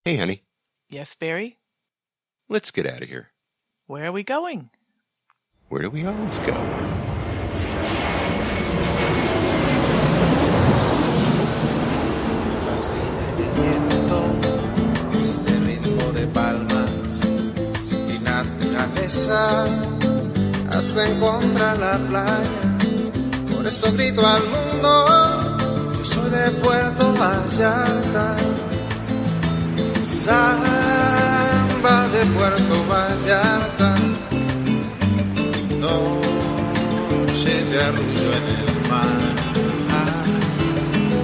Hey, honey. Yes, Barry? Let's get out of here. Where are we going? Where do we always go? Fascina el viento, este ritmo de palmas, sin ti naturaleza, hasta encontrar la playa. Por eso grito al mundo, yo soy de Puerto Vallarta. Samba de Puerto Vallarta, noche de arrullo en el mar.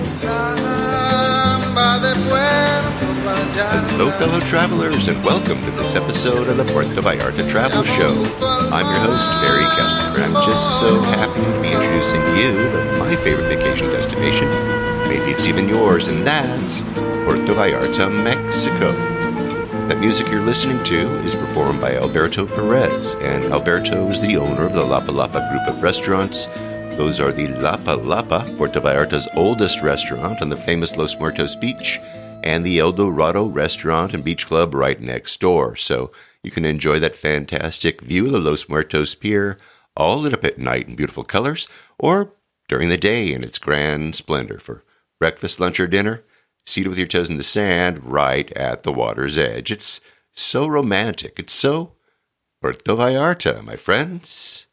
Samba de Puerto Vallarta. Hello, fellow travelers, and welcome to this episode of the Puerto Vallarta Travel Show. I'm your host, Barry Kessler. I'm just so happy to be introducing you to my favorite vacation destination. Maybe it's even yours, and that's Puerto Vallarta, Mexico. That music you're listening to is performed by Alberto Perez, and Alberto is the owner of the Lapa Lapa group of restaurants. Those are the Lapa Lapa, Puerto Vallarta's oldest restaurant on the famous Los Muertos beach, and the El Dorado restaurant and beach club right next door. So you can enjoy that fantastic view of the Los Muertos pier, all lit up at night in beautiful colors, or during the day in its grand splendor for breakfast, lunch, or dinner, seated with your toes in the sand right at the water's edge. It's so romantic. It's so Puerto Vallarta, my friends.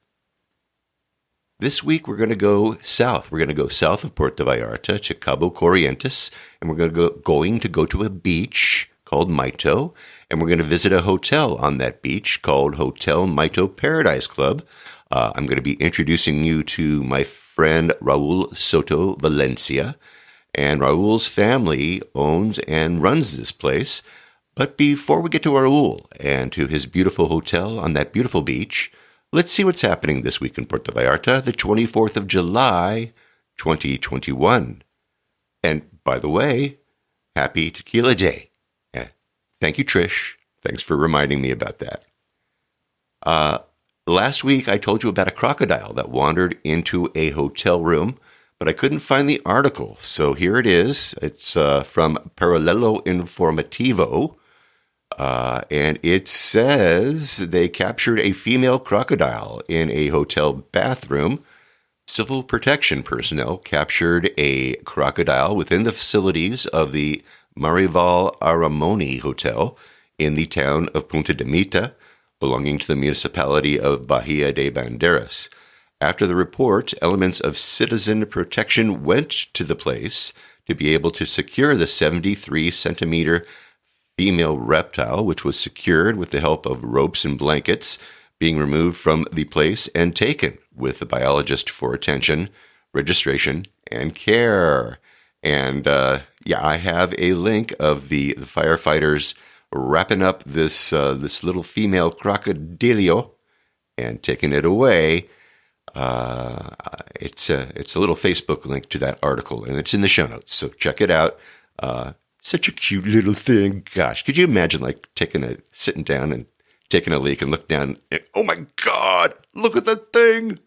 This week, we're going to go south. We're going to go south of Puerto Vallarta to Cabo, Corrientes, and we're going to go to a beach called Mayto, and we're going to visit a hotel on that beach called Hotel Mayto Paradise Club. I'm going to be introducing you to my friend Raul Soto, Valencia, and Raul's family owns and runs this place. But before we get to Raul and to his beautiful hotel on that beautiful beach, let's see what's happening this week in Puerto Vallarta, the 24th of July, 2021. And by the way, happy Tequila Day. Thank you, Trish. Thanks for reminding me about that. Last week, I told you about a crocodile that wandered into a hotel room, but I couldn't find the article. So here it is. It's from Paralelo Informativo. And it says they captured a female crocodile in a hotel bathroom. Civil protection personnel captured a crocodile within the facilities of the Marival Aramoni Hotel in the town of Punta de Mita, belonging to the municipality of Bahia de Banderas. After the report, elements of citizen protection went to the place to be able to secure the 73-centimeter female reptile, which was secured with the help of ropes and blankets, being removed from the place and taken with the biologist for attention, registration, and care. And I have a link of the firefighters wrapping up this little female crocodilio and taking it away. It's a little Facebook link to that article, and it's in the show notes, so check it out. Such a cute little thing. Gosh, could you imagine sitting down and taking a leak and look down and, oh my God, look at that thing.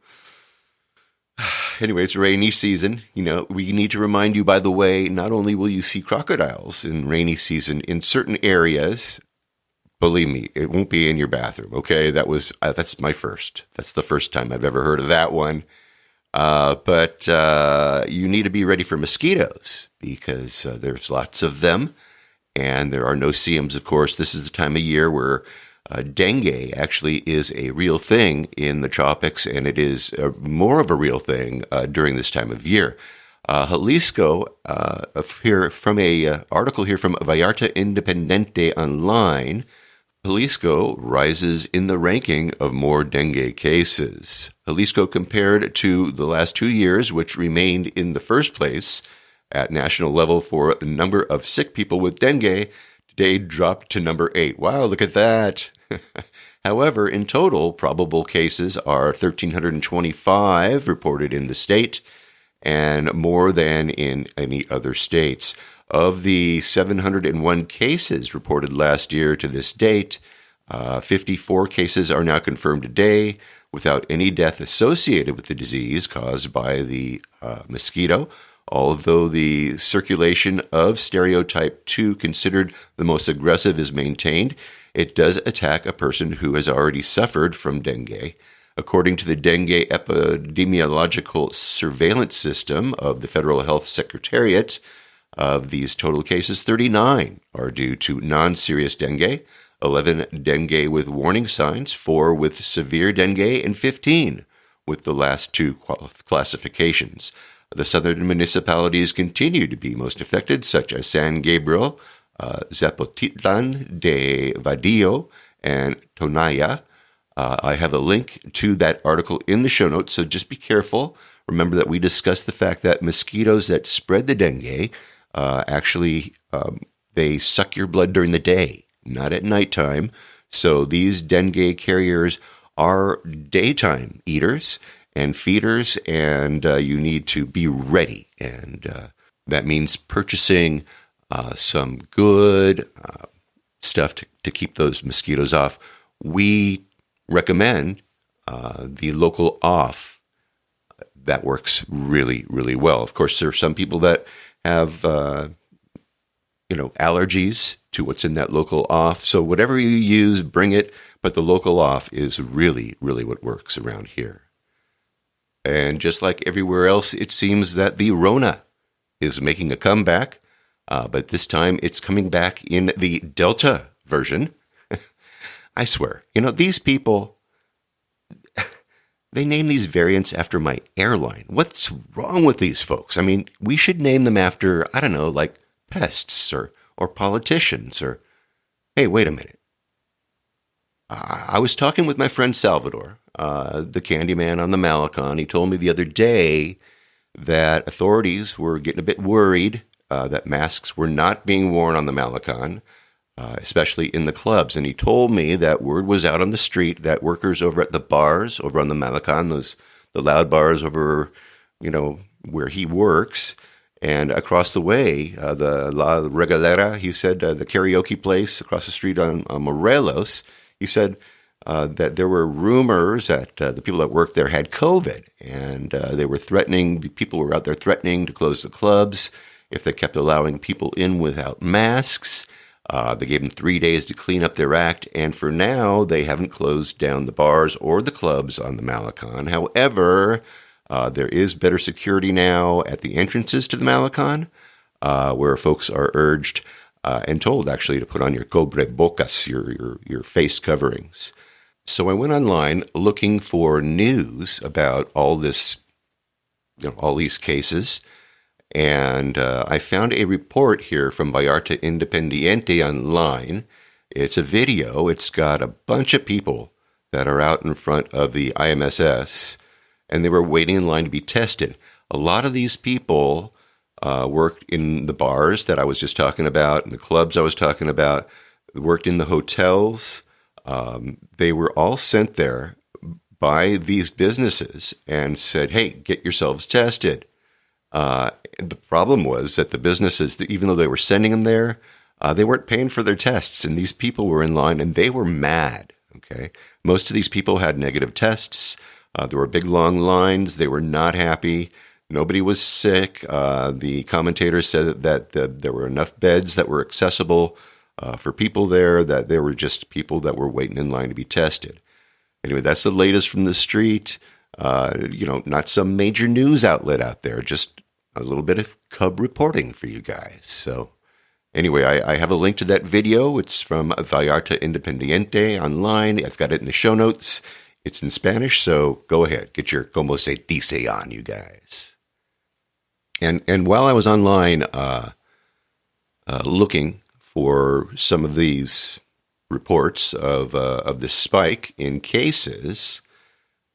Anyway, it's rainy season. You know, we need to remind you, by the way, not only will you see crocodiles in rainy season in certain areas, believe me, it won't be in your bathroom, okay? That's my first. That's the first time I've ever heard of that one. But you need to be ready for mosquitoes because there's lots of them, and there are no-see-ums, of course. This is the time of year where dengue actually is a real thing in the tropics, and it is more of a real thing during this time of year. Jalisco, here from a article here from Vallarta Independiente Online, Jalisco rises in the ranking of more dengue cases. Jalisco, compared to the last 2 years, which remained in the first place at national level for the number of sick people with dengue, today dropped to number 8. Wow, look at that. However, in total, probable cases are 1,325 reported in the state, and more than in any other states. Of the 701 cases reported last year to this date, 54 cases are now confirmed today without any death associated with the disease caused by the mosquito. Although the circulation of stereotype 2, considered the most aggressive, is maintained, it does attack a person who has already suffered from dengue. According to the Dengue Epidemiological Surveillance System of the Federal Health Secretariat, of these total cases, 39 are due to non-serious dengue, 11 dengue with warning signs, 4 with severe dengue, and 15 with the last two classifications. The southern municipalities continue to be most affected, such as San Gabriel, Zapotitlan de Vadillo, and Tonaya. I have a link to that article in the show notes, so just be careful. Remember that we discussed the fact that mosquitoes that spread the dengue they suck your blood during the day, not at nighttime. So these dengue carriers are daytime eaters and feeders, and you need to be ready. And that means purchasing some good stuff to keep those mosquitoes off. We recommend the local off. That works really, really well. Of course, there are some people that have allergies to what's in that local off. So whatever you use, bring it. But the local off is really, really what works around here. And just like everywhere else, it seems that the Rona is making a comeback. But this time it's coming back in the Delta version. I swear, these people, they name these variants after my airline. What's wrong with these folks? I mean, we should name them after, I don't know, like pests or politicians or, hey, wait a minute. I was talking with my friend Salvador, the Candyman on the Malecon. He told me the other day that authorities were getting a bit worried that masks were not being worn on the Malecon, especially in the clubs. And he told me that word was out on the street that workers over at the bars over on the Malecon, the loud bars over, where he works, and across the way, the La Regalera, he said, the karaoke place across the street on Morelos, he said that there were rumors that the people that worked there had COVID, and they were threatening, people were out there threatening to close the clubs if they kept allowing people in without masks. They gave them 3 days to clean up their act, and for now, they haven't closed down the bars or the clubs on the Malecon. However, there is better security now at the entrances to the Malecon, where folks are urged and told, actually, to put on your cubrebocas, your face coverings. So I went online looking for news about all this, all these cases, and I found a report here from Vallarta Independiente online. It's a video. It's got a bunch of people that are out in front of the IMSS, and they were waiting in line to be tested. A lot of these people worked in the bars that I was just talking about, and the clubs I was talking about, worked in the hotels. They were all sent there by these businesses and said, hey, get yourselves tested. The problem was that the businesses, even though they were sending them there, they weren't paying for their tests, and these people were in line, and they were mad, okay? Most of these people had negative tests. There were big, long lines. They were not happy. Nobody was sick. The commentators said that there were enough beds that were accessible for people there, that there were just people that were waiting in line to be tested. Anyway, that's the latest from the street. Not some major news outlet out there, just a little bit of cub reporting for you guys. So anyway, I have a link to that video. It's from Vallarta Independiente online. I've got it in the show notes. It's in Spanish, so go ahead. Get your como se dice on, you guys. And while I was online looking for some of these reports of this spike in cases,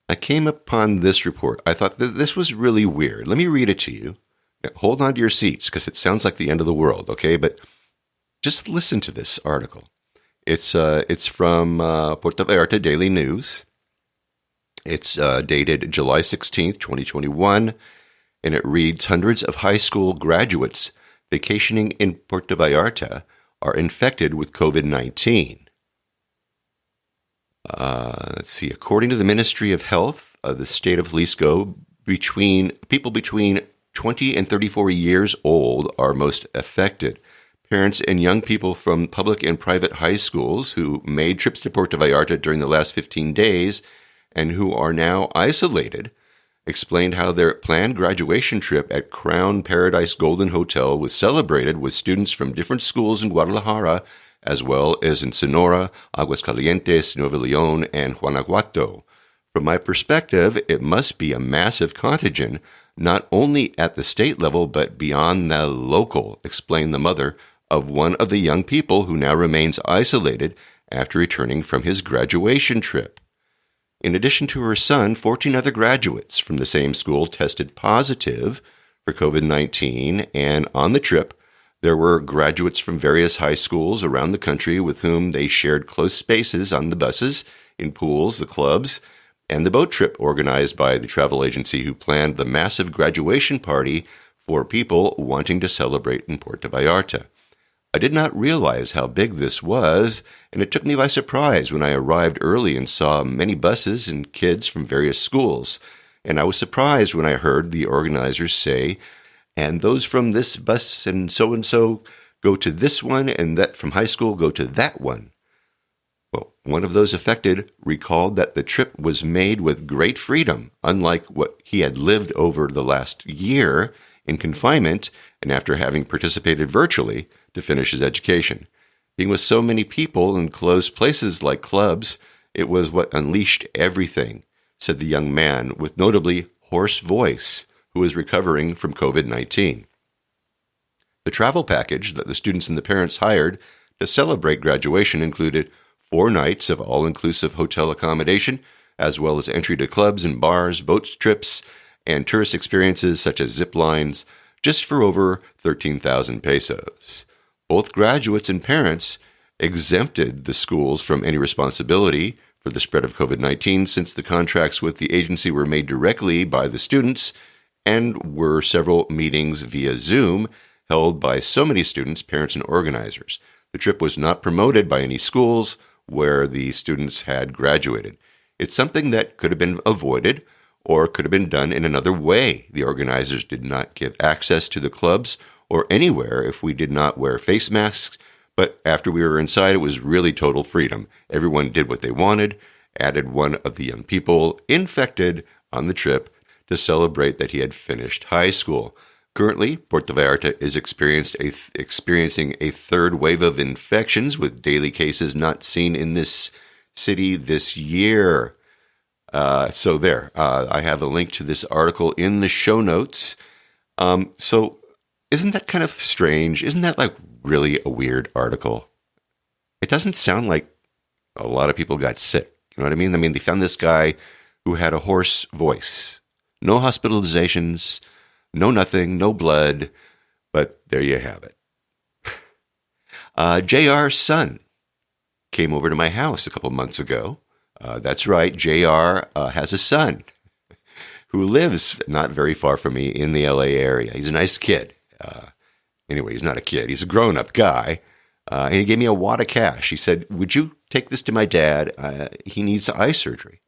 I came upon this report. I thought this was really weird. Let me read it to you. Now, hold on to your seats because it sounds like the end of the world, okay? But just listen to this article. It's from Puerto Vallarta Daily News. It's dated July 16th, 2021, and it reads, hundreds of high school graduates vacationing in Puerto Vallarta are infected with COVID-19. Let's see. According to the Ministry of Health of the state of Jalisco, people between 20 and 34 years old are most affected. Parents and young people from public and private high schools who made trips to Puerto Vallarta during the last 15 days and who are now isolated explained how their planned graduation trip at Crown Paradise Golden Hotel was celebrated with students from different schools in Guadalajara, as well as in Sonora, Aguascalientes, Nuevo León, and Guanajuato. From my perspective, it must be a massive contagion, not only at the state level, but beyond the local, explained the mother of one of the young people who now remains isolated after returning from his graduation trip. In addition to her son, 14 other graduates from the same school tested positive for COVID-19, and on the trip, there were graduates from various high schools around the country with whom they shared close spaces on the buses, in pools, the clubs, and the boat trip organized by the travel agency who planned the massive graduation party for people wanting to celebrate in Puerto Vallarta. I did not realize how big this was, and it took me by surprise when I arrived early and saw many buses and kids from various schools. And I was surprised when I heard the organizers say, and those from this bus and so go to this one, and that from high school go to that one. Well, one of those affected recalled that the trip was made with great freedom, unlike what he had lived over the last year in confinement and after having participated virtually to finish his education. Being with so many people in closed places like clubs, it was what unleashed everything, said the young man with notably hoarse voice who was recovering from COVID-19. The travel package that the students and the parents hired to celebrate graduation included 4 nights of all-inclusive hotel accommodation, as well as entry to clubs and bars, boat trips, and tourist experiences such as zip lines, just for over 13,000 pesos. Both graduates and parents exempted the schools from any responsibility for the spread of COVID-19 since the contracts with the agency were made directly by the students and were several meetings via Zoom held by so many students, parents, and organizers. The trip was not promoted by any schools where the students had graduated. It's something that could have been avoided or could have been done in another way. The organizers did not give access to the clubs or anywhere if we did not wear face masks, but after we were inside, it was really total freedom. Everyone did what they wanted, added one of the young people infected on the trip to celebrate that he had finished high school. Currently, Puerto Vallarta is experiencing a third wave of infections with daily cases not seen in this city this year. So there, I have a link to this article in the show notes. So isn't that kind of strange? Isn't that like really a weird article? It doesn't sound like a lot of people got sick. You know what I mean? They found this guy who had a hoarse voice. No hospitalizations, no nothing, no blood, but there you have it. JR's son came over to my house a couple months ago. That's right, JR has a son who lives not very far from me in the LA area. He's a nice kid. Anyway, he's not a kid. He's a grown-up guy. And he gave me a wad of cash. He said, would you take this to my dad? He needs eye surgery.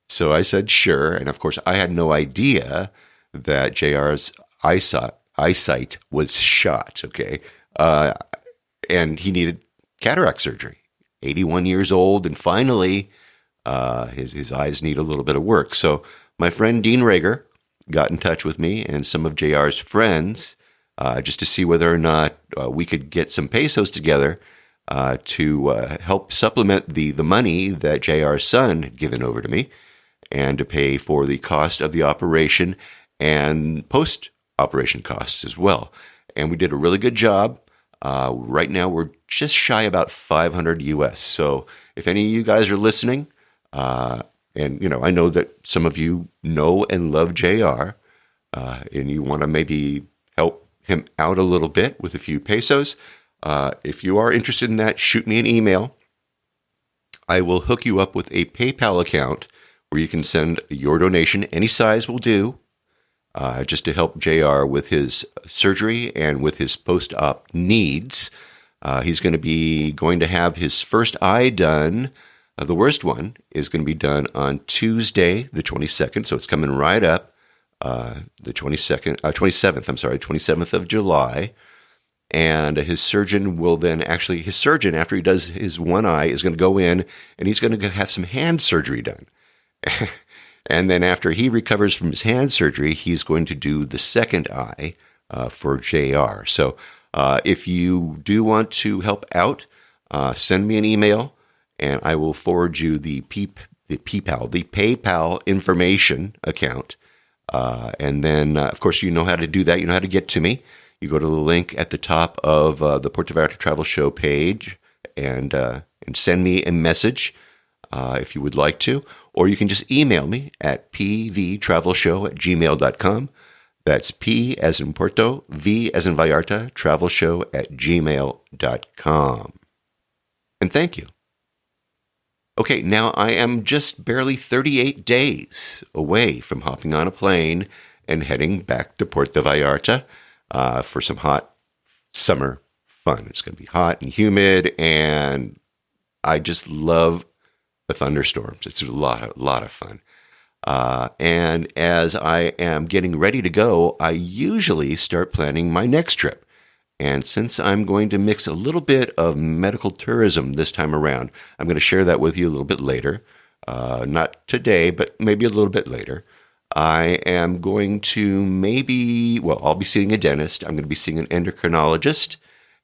So I said, sure. And of course, I had no idea that JR's eyesight was shot, okay? And he needed cataract surgery. 81 years old, and finally, his eyes need a little bit of work. So my friend Dean Rager got in touch with me and some of JR's friends just to see whether or not we could get some pesos together to help supplement the money that JR's son had given over to me and to pay for the cost of the operation and post-operation costs as well. And we did a really good job. Right now, we're just shy about 500 US. So if any of you guys are listening, and I know that some of you know and love JR, and you want to maybe help him out a little bit with a few pesos, if you are interested in that, shoot me an email. I will hook you up with a PayPal account where you can send your donation. Any size will do, just to help JR with his surgery and with his post-op needs. He's going to have his first eye done. The worst one is going to be done on Tuesday, the 22nd, so it's coming right up. the 27th of July. And his surgeon, after he does his one eye, is going to go in and he's going to have some hand surgery done. And then after he recovers from his hand surgery, he's going to do the second eye for JR. So if you do want to help out, send me an email and I will forward you the PayPal information account. And then, of course, you know how to do that. You know how to get to me. You go to the link at the top of the Puerto Vallarta Travel Show page and send me a message if you would like to. Or you can just email me at pvtravelshow@gmail.com. That's P as in Puerto, V as in Vallarta, travelshow@gmail.com. And thank you. Okay, now I am just barely 38 days away from hopping on a plane and heading back to Puerto Vallarta for some hot summer fun. It's going to be hot and humid, and I just love the thunderstorms. It's a lot of fun. And as I am getting ready to go, I usually start planning my next trip. And since I'm going to mix a little bit of medical tourism this time around, I'm going to share that with you a little bit later. Not today, but maybe a little bit later. I am going to I'll be seeing a dentist. I'm going to be seeing an endocrinologist.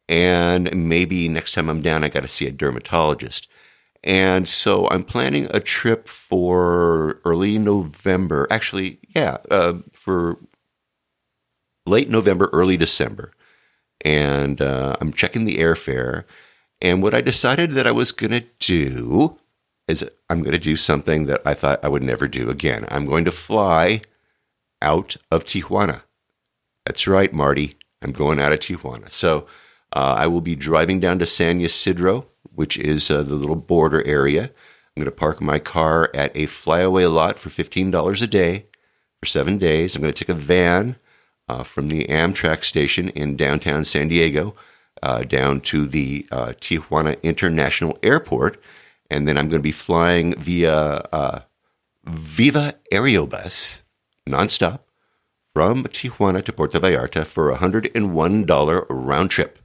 And maybe next time I'm down, I got to see a dermatologist. And so I'm planning a trip for early November. Actually, for late November, early December. And I'm checking the airfare. And what I decided that I was going to do is I'm going to do something that I thought I would never do again. I'm going to fly out of Tijuana. That's right, Marty. I'm going out of Tijuana. So I will be driving down to San Ysidro, which is the little border area. I'm going to park my car at a flyaway lot for $15 a day for 7 days. I'm going to take a van from the Amtrak station in downtown San Diego down to the Tijuana International Airport. And then I'm going to be flying via Viva Aerobus nonstop from Tijuana to Puerto Vallarta for $101 round trip.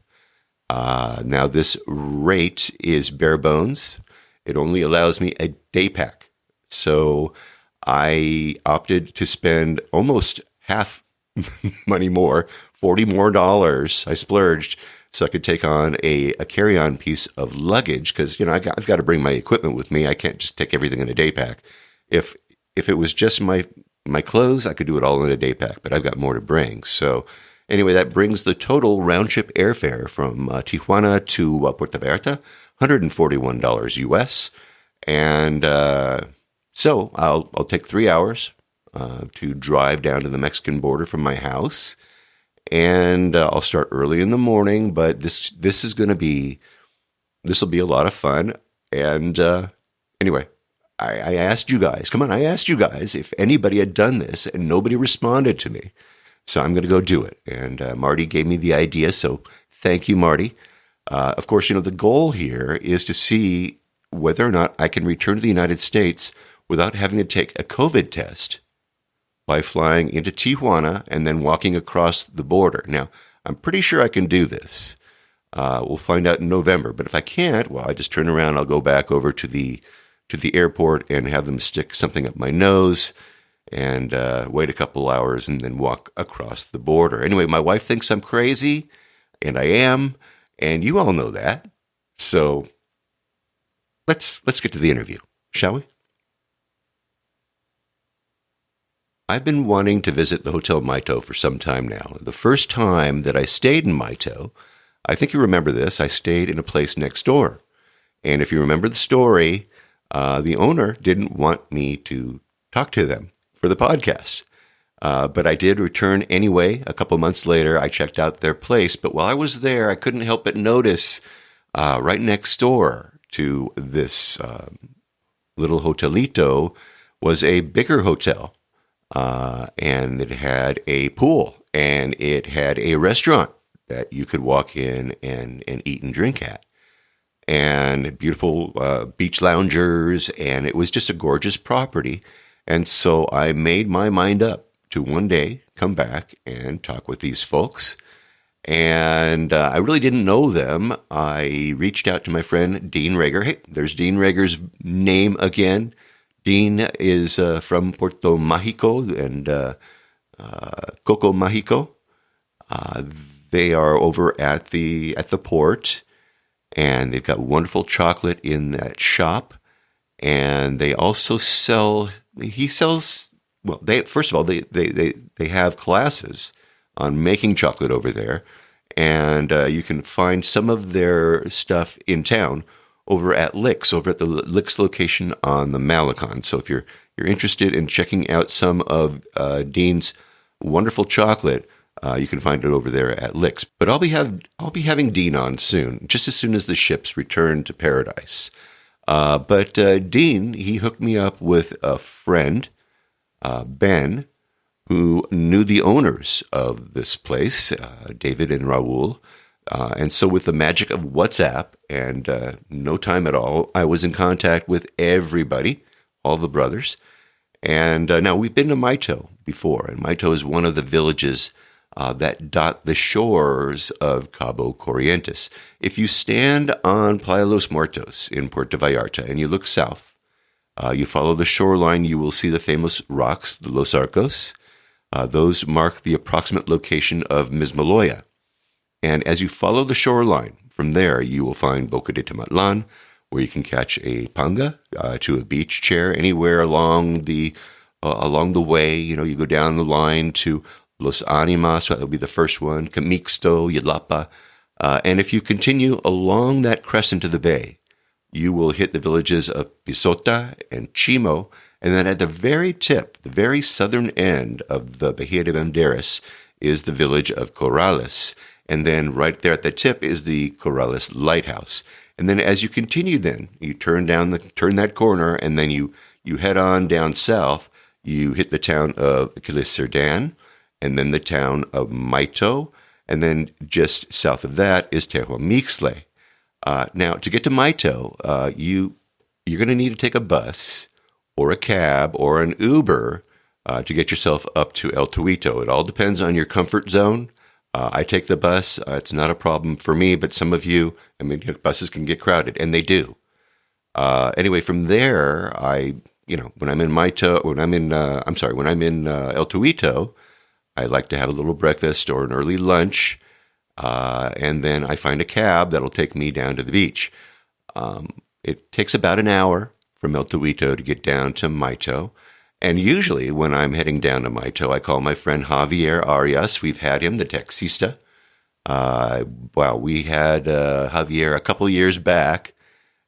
Now, this rate is bare bones. It only allows me a day pack. So I opted to spend almost half money more, $40 more. I splurged so I could take on a carry-on piece of luggage because, I've got to bring my equipment with me. I can't just take everything in a day pack. If it was just my clothes, I could do it all in a day pack, but I've got more to bring. So anyway, that brings the total round-trip airfare from Tijuana to Puerto Vallarta, $141 US. And so I'll take 3 hours to drive down to the Mexican border from my house. And I'll start early in the morning, but this will be a lot of fun. And anyway, I asked you guys if anybody had done this, and nobody responded to me. So I'm going to go do it. And Marty gave me the idea, so thank you, Marty. Of course, the goal here is to see whether or not I can return to the United States without having to take a COVID test by flying into Tijuana and then walking across the border. Now, I'm pretty sure I can do this. We'll find out in November. But if I can't, I just turn around. I'll go back over to the airport and have them stick something up my nose and wait a couple hours and then walk across the border. Anyway, my wife thinks I'm crazy, and I am, and you all know that. So let's get to the interview, shall we? I've been wanting to visit the Hotel Mayto for some time now. The first time that I stayed in Mayto, I think you remember this, I stayed in a place next door. And if you remember the story, the owner didn't want me to talk to them for the podcast. But I did return anyway. A couple months later, I checked out their place. But while I was there, I couldn't help but notice right next door to this little hotelito was a bigger hotel. And it had a pool, and it had a restaurant that you could walk in and eat and drink at, and beautiful beach loungers, and it was just a gorgeous property. And so I made my mind up to one day come back and talk with these folks. And I really didn't know them. I reached out to my friend, Dean Rager. Hey, there's Dean Rager's name again. Dean is from Puerto Mágico and Coco Mágico. They are over at the port, and they've got wonderful chocolate in that shop. And they also sell. He sells. Well, first of all, they have classes on making chocolate over there, and you can find some of their stuff in town over at Licks, over at the Licks location on the Malecon. So if you're interested in checking out some of Dean's wonderful chocolate, you can find it over there at Licks. But I'll be having Dean on soon, just as soon as the ships return to paradise. But Dean, he hooked me up with a friend, Ben, who knew the owners of this place, David and Raul. And so with the magic of WhatsApp and no time at all, I was in contact with everybody, all the brothers. And now we've been to Mayto before, and Mayto is one of the villages that dot the shores of Cabo Corrientes. If you stand on Playa Los Muertos in Puerto Vallarta and you look south, you follow the shoreline, you will see the famous rocks, the Los Arcos. Those mark the approximate location of Mismaloya. And as you follow the shoreline, from there you will find Boca de Tematlan, where you can catch a panga to a beach chair anywhere along the way. You know, you go down the line to Los Animas, so that will be the first one, Camixto, Yalapa. And if you continue along that crescent of the bay, you will hit the villages of Pisota and Chimo, and then at the very tip, the very southern end of the Bahia de Banderas, is the village of Corrales. And then right there at the tip is the Corrales Lighthouse. And then as you continue then, you turn that corner, and then you head on down south, you hit the town of Quilicerdan, and then the town of Mayto, and then just south of that is Tehuamixtle. Now, to get to Mayto, you're going to need to take a bus or a cab or an Uber to get yourself up to El Tuito. It all depends on your comfort zone. I take the bus. It's not a problem for me, but some of you, buses can get crowded, and they do. Anyway, from there, when I'm in El Tuito, I like to have a little breakfast or an early lunch, and then I find a cab that'll take me down to the beach. It takes about an hour from El Tuito to get down to Mayto. And usually when I'm heading down to Mayto, I call my friend Javier Arias. We've had him, the taxista. We had Javier a couple years back.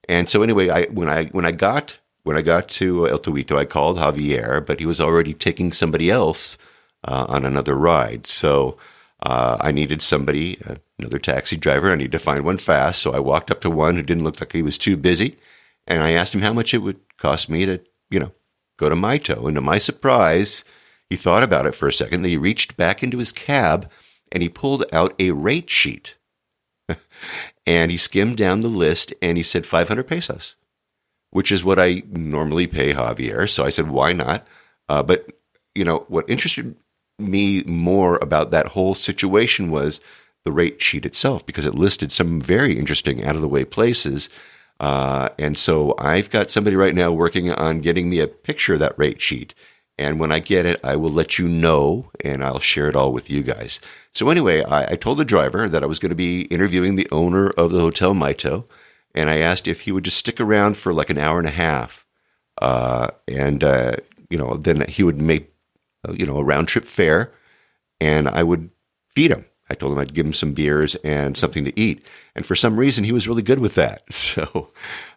And so anyway, when I got to El Tuito, I called Javier, but he was already taking somebody else on another ride. So I needed somebody, another taxi driver. I needed to find one fast. So I walked up to one who didn't look like he was too busy. And I asked him how much it would cost me to, go to Mayto. And to my surprise, he thought about it for a second. Then he reached back into his cab and he pulled out a rate sheet. And he skimmed down the list and he said 500 pesos, which is what I normally pay Javier. So I said, why not? But what interested me more about that whole situation was the rate sheet itself, because it listed some very interesting out-of-the-way places. And so I've got somebody right now working on getting me a picture of that rate sheet. And when I get it, I will let you know, and I'll share it all with you guys. So anyway, I told the driver that I was going to be interviewing the owner of the Hotel Mayto, and I asked if he would just stick around for like an hour and a half. Then he would make, a round-trip fare, and I would feed him. I told him I'd give him some beers and something to eat. And for some reason, he was really good with that. So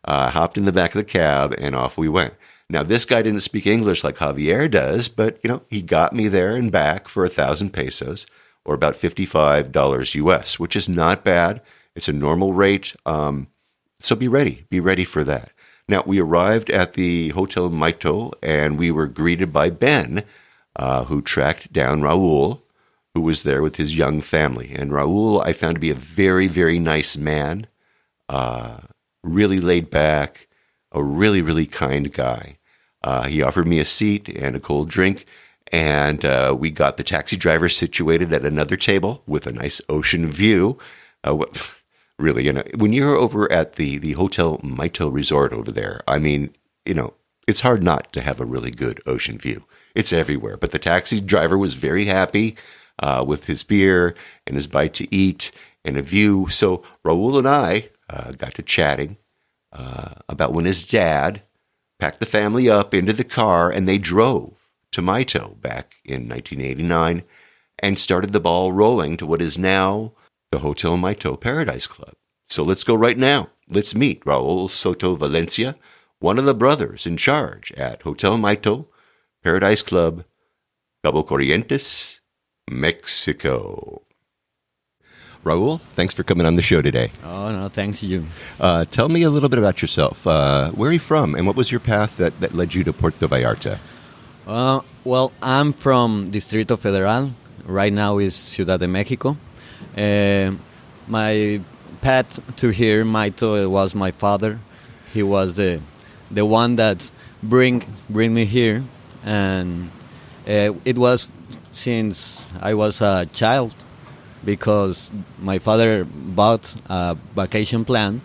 I hopped in the back of the cab, and off we went. Now, this guy didn't speak English like Javier does, but, he got me there and back for 1,000 pesos, or about $55 US, which is not bad. It's a normal rate. So be ready for that. Now, we arrived at the Hotel Mayto, and we were greeted by Ben, who tracked down Raul, who was there with his young family. And Raul, I found to be a very, very nice man, really laid back, a really, really kind guy. He offered me a seat and a cold drink, And we got the taxi driver situated at another table with a nice ocean view. Really, when you're over at the Hotel Mayto Resort over there, I mean, it's hard not to have a really good ocean view. It's everywhere. But the taxi driver was very happy with his beer and his bite to eat and a view. So Raul and I got to chatting about when his dad packed the family up into the car and they drove to Mayto back in 1989 and started the ball rolling to what is now the Hotel Mayto Paradise Club. So let's go right now. Let's meet Raul Soto Valencia, one of the brothers in charge at Hotel Mayto Paradise Club, Cabo Corrientes, Mexico. Raul, thanks for coming on the show today. Oh, no, thanks to you. Tell me a little bit about yourself. Where are you from, and what was your path that led you to Puerto Vallarta? Well, I'm from Distrito Federal. Right now is Ciudad de Mexico. My path to here, Mayto, was my father. He was the one that bring me here, and it was since I was a child, because my father bought a vacation plan,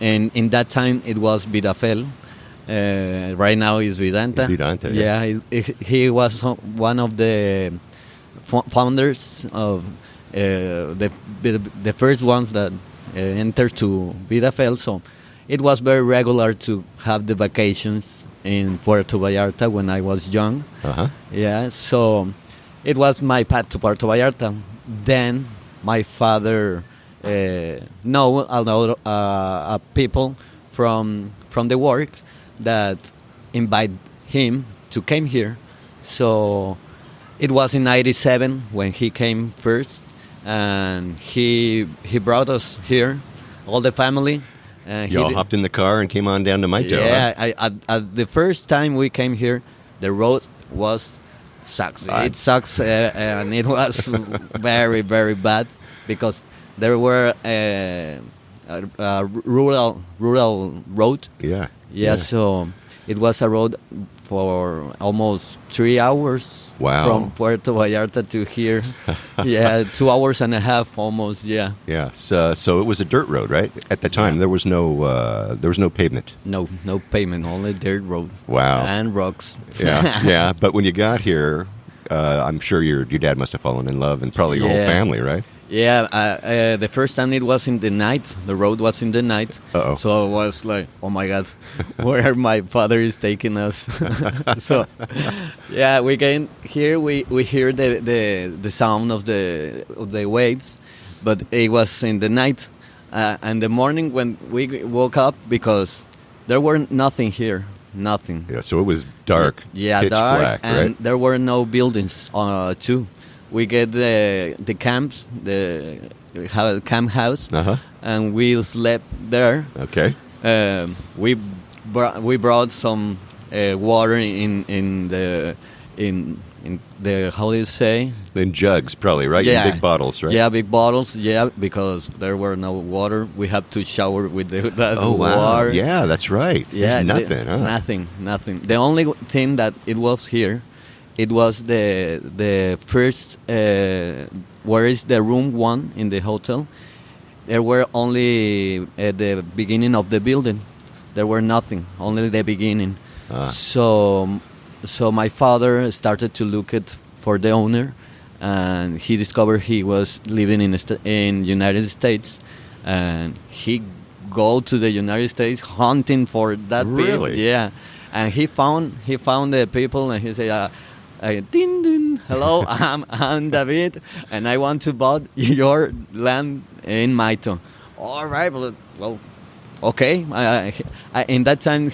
and in that time it was Vidafel. Right now is Vidanta. Vidanta, yeah. He was one of the founders of the first ones that entered to Vidafel. So it was very regular to have the vacations in Puerto Vallarta when I was young. Uh-huh. Yeah, so it was my path to Puerto Vallarta. Then my father know a lot of people from the work that invite him to come here. So it was in '97 when he came first, and he brought us here, all the family. You all hopped in the car and came on down to Mayto. Yeah, huh? The first time we came here, the road sucks. It sucks, and it was very, very bad, because there were a rural road. Yeah. So it was a road for almost 3 hours. Wow. From Puerto Vallarta to here. Yeah, 2 hours and a half almost. Yeah. Yeah. So it was a dirt road, right? At the time, there was no pavement. No pavement, only dirt road. Wow. And rocks. Yeah. Yeah. But when you got here, I'm sure your dad must have fallen in love, and probably your whole family, right? Yeah, the first time it was in the night. The road was in the night. Uh-oh. So it was like, oh my God, where my father is taking us. So, yeah, we came here. We hear the sound of the waves, but it was in the night. And the morning when we woke up, because there were nothing here. Nothing. Yeah, so it was dark. Yeah, pitch dark, black, and right? there were no buildings too. We get the camps, camp house, Uh-huh. and we slept there. Okay. We brought some water in the how do you say? In jugs, probably, right? Yeah. In big bottles, right? Yeah, big bottles. Yeah, because there were no water. We had to shower with that Oh, wow. water. Yeah, that's right. Yeah, There's nothing, huh? Nothing. The only thing that it was here, it was the first, where is the room 1 in the hotel. There were only at the beginning of the building. There were nothing, only the beginning. So my father started to look for the owner, and he discovered he was living in United States, and he go to the United States hunting for that people. Really? Yeah, and he found the people, and he said, "Ding ding, hello, I'm David, and I want to buy your land in Mayto." All right, well, okay. In that time,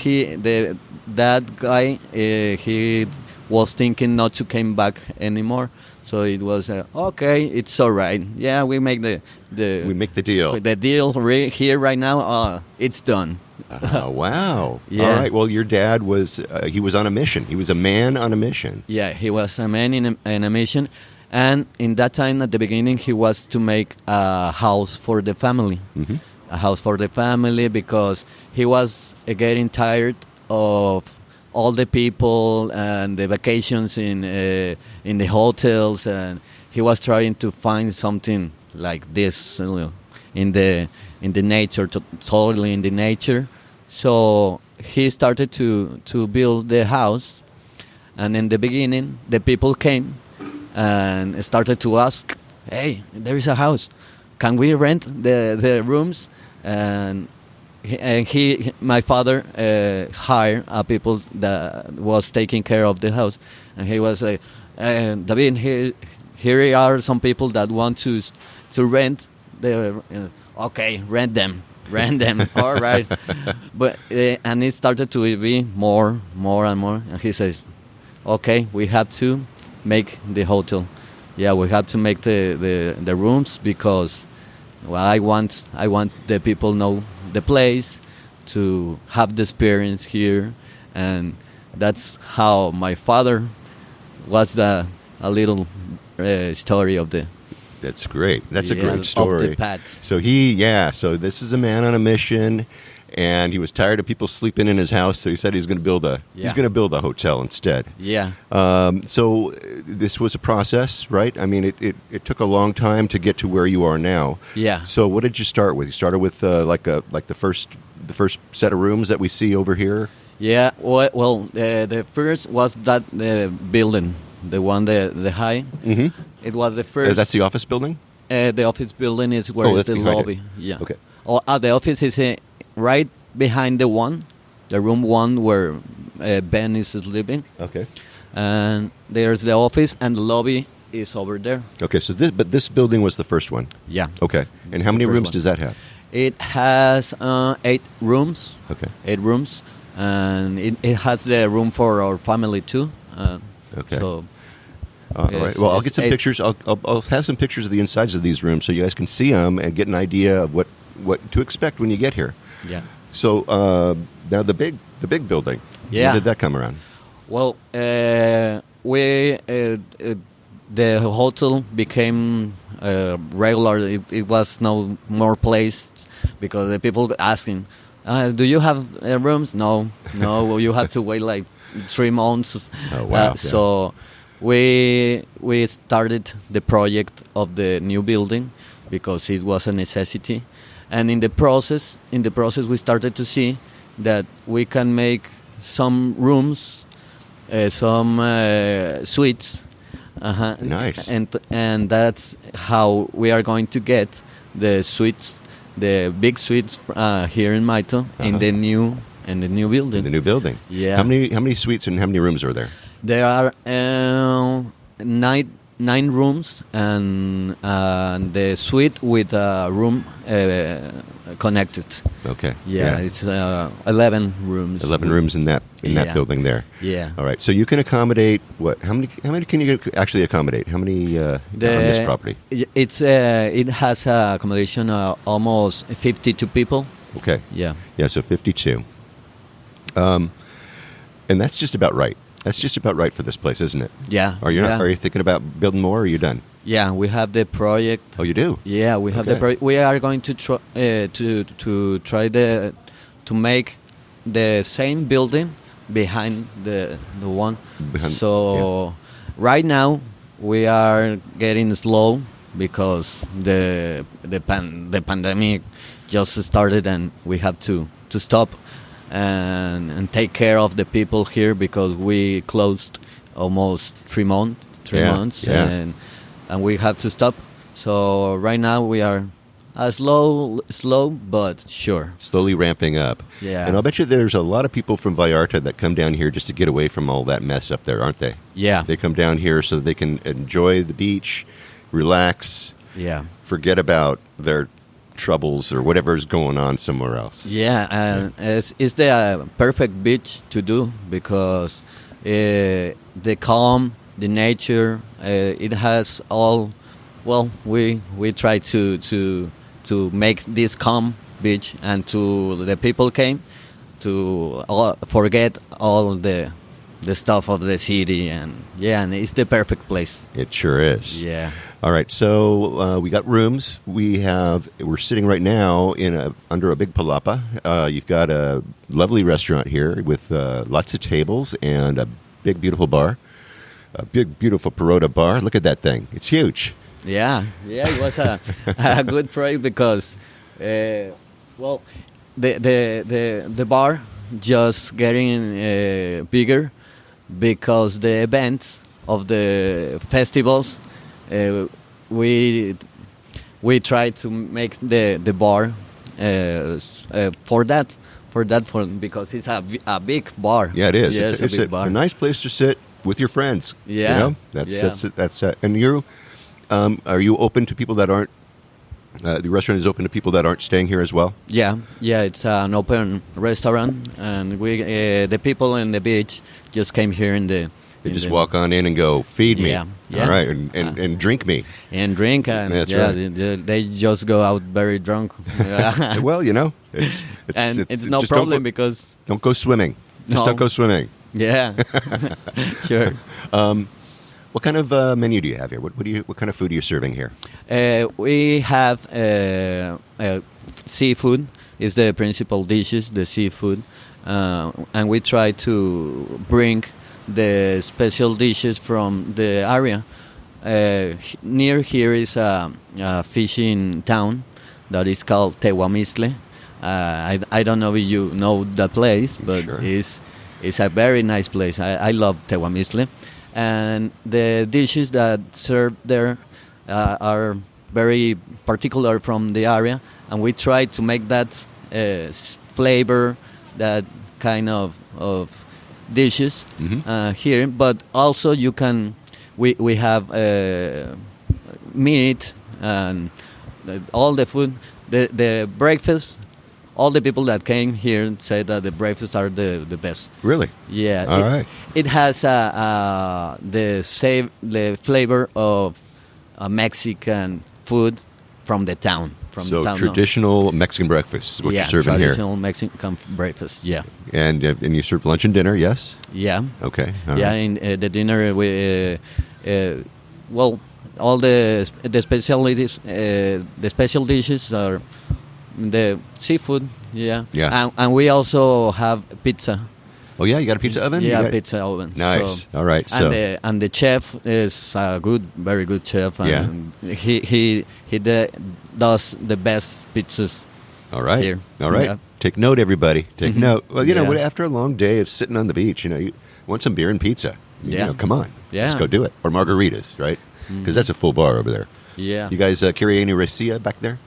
that guy he was thinking not to come back anymore. So it was okay. It's all right. Yeah, we make the deal. The deal here right now. It's done. Wow. Yeah. All right. Well, your dad was he was on a mission. He was a man on a mission. Yeah, he was a man in a mission, and in that time at the beginning he was to make a house for the family. Mm-hmm. A house for the family, because he was getting tired of all the people and the vacations in the hotels, and he was trying to find something like this, in the nature, totally in the nature. So he started to build the house, and in the beginning, the people came and started to ask, "Hey, there is a house. Can we rent the rooms?" And my father hired people that was taking care of the house, and he was like, "David, here are some people that want to rent the okay, rent them." All right. But and it started to be more and more, and he says, "Okay, we have to make the hotel. Yeah, we have to make the rooms because, well, I want the people know the place, to have the experience here." And that's how my father was a little story of the. That's great. That's a great Of story. the path. So this is a man on a mission, and he was tired of people sleeping in his house, so he said he's going to build a hotel instead. Yeah. So this was a process, right? I mean, it took a long time to get to where you are now. Yeah. So what did you start with? You started with like the first set of rooms that we see over here. Yeah. Well, the first was that building, the one the high. Mm-hmm. It was the first. That's the office building. The office building is where is that's the behind lobby. it. Yeah. Okay. The office is right behind the room one where Ben is living, Okay. and there's the office, and the lobby is over there. Okay. So this building was the first one. Yeah. Okay. And how many First rooms one. does that have? It has 8 rooms. Okay. 8 rooms, and it has the room for our family too. Okay. So. All right. Well, I'll yes, get some 8. pictures. I'll have some pictures of the insides of these rooms so you guys can see them and get an idea of what to expect when you get here. Yeah. So now the big building. Yeah. When did that come around? Well, we the hotel became regular. It was no more place because the people asking, "Do you have rooms?" No. You have to wait like 3 months. Oh, wow. Yeah. So we started the project of the new building because it was a necessity, and in the process we started to see that we can make some rooms, some suites. Nice. And that's how we are going to get the suites, the big suites here in Mayto, in the new building. In the new building. Yeah. How many suites and how many rooms are there? There are 9 rooms, and the suite with a room connected. Okay. Yeah, it's 11 rooms. 11 rooms in that Yeah. building there. Yeah. All right. So you can accommodate what? How many can you actually accommodate? How many on this property? It has accommodation almost 52 people. Okay. Yeah. Yeah. So 52. And that's just about right. That's just about right for this place, isn't it? Yeah. Are you thinking about building more, or are you done? Yeah, we have the project. Oh, you do? Yeah, we have Okay. the project. We are going to try to make the same building behind the one. Right now we are getting slow because the pandemic just started, and we have to stop and take care of the people here because we closed almost 3 months. Yeah. And we have to stop. So right now we are slow but sure. Slowly ramping up. Yeah. And I'll bet you there's a lot of people from Vallarta that come down here just to get away from all that mess up there, aren't they? Yeah. They come down here so that they can enjoy the beach, relax, Yeah. forget about their troubles or whatever's going on somewhere else. Yeah, and it's the perfect beach to do because the calm, the nature, it has all. Well, we try to make this calm beach, and to the people came to forget all the the stuff of the city, and and it's the perfect place. It sure is. Yeah. All right, so we got rooms. We're sitting right now under a big palapa. You've got a lovely restaurant here with lots of tables and a big, beautiful bar. A big, beautiful Perota bar. Look at that thing. It's huge. Yeah, it was a good project because, the bar just getting bigger because the events of the festivals, we try to make the bar because it's a big bar. Yeah, it is. Yeah, It's a big bar. a nice place to sit with your friends. Yeah. You know? That's it. And you, are you open to people that aren't? The restaurant is open to people that aren't staying here as well. Yeah. It's an open restaurant, and we the people in the beach just came here in the. They just walk on in and go, feed me. Yeah. All right, and drink me. And drink, and That's right. they just go out very drunk. Well, it's no just problem because don't go swimming. Just No. don't go swimming. yeah, sure. What kind of menu do you have here? What kind of food are you serving here? We have seafood is the principal dishes, the seafood, and we try to bring the special dishes from the area. Near here is a fishing town that is called Tehuamistle. I don't know if you know that place, but Sure. it's a very nice place. I love Tehuamistle. And the dishes that served there are very particular from the area, and we try to make that flavor, that kind of dishes here. But also we have meat and all the food. The breakfast, all the people that came here say that the breakfasts are the best. Really? Yeah. All right. It has the flavor of a Mexican food from the town. So traditional Mexican breakfast is what you're serving here. Traditional Mexican breakfast. Yeah. And you serve lunch and dinner, yes? Yeah. Okay. All Yeah. right. In the dinner, we all the specialties, the special dishes are the seafood. Yeah. Yeah. And we also have pizza. Oh yeah, you got a pizza oven? Yeah, You got- pizza oven. Nice. So, All right. So and the chef is a very good chef. And he does the best pizzas. all right. here. All right. Yeah. Take note, everybody. Take note. Well, you know, Yeah. after a long day of sitting on the beach, you want some beer and pizza. Yeah. Come on. Yeah. Let's go do it. Or margaritas, right? Because that's a full bar over there. Yeah. You guys carry any raicilla back there?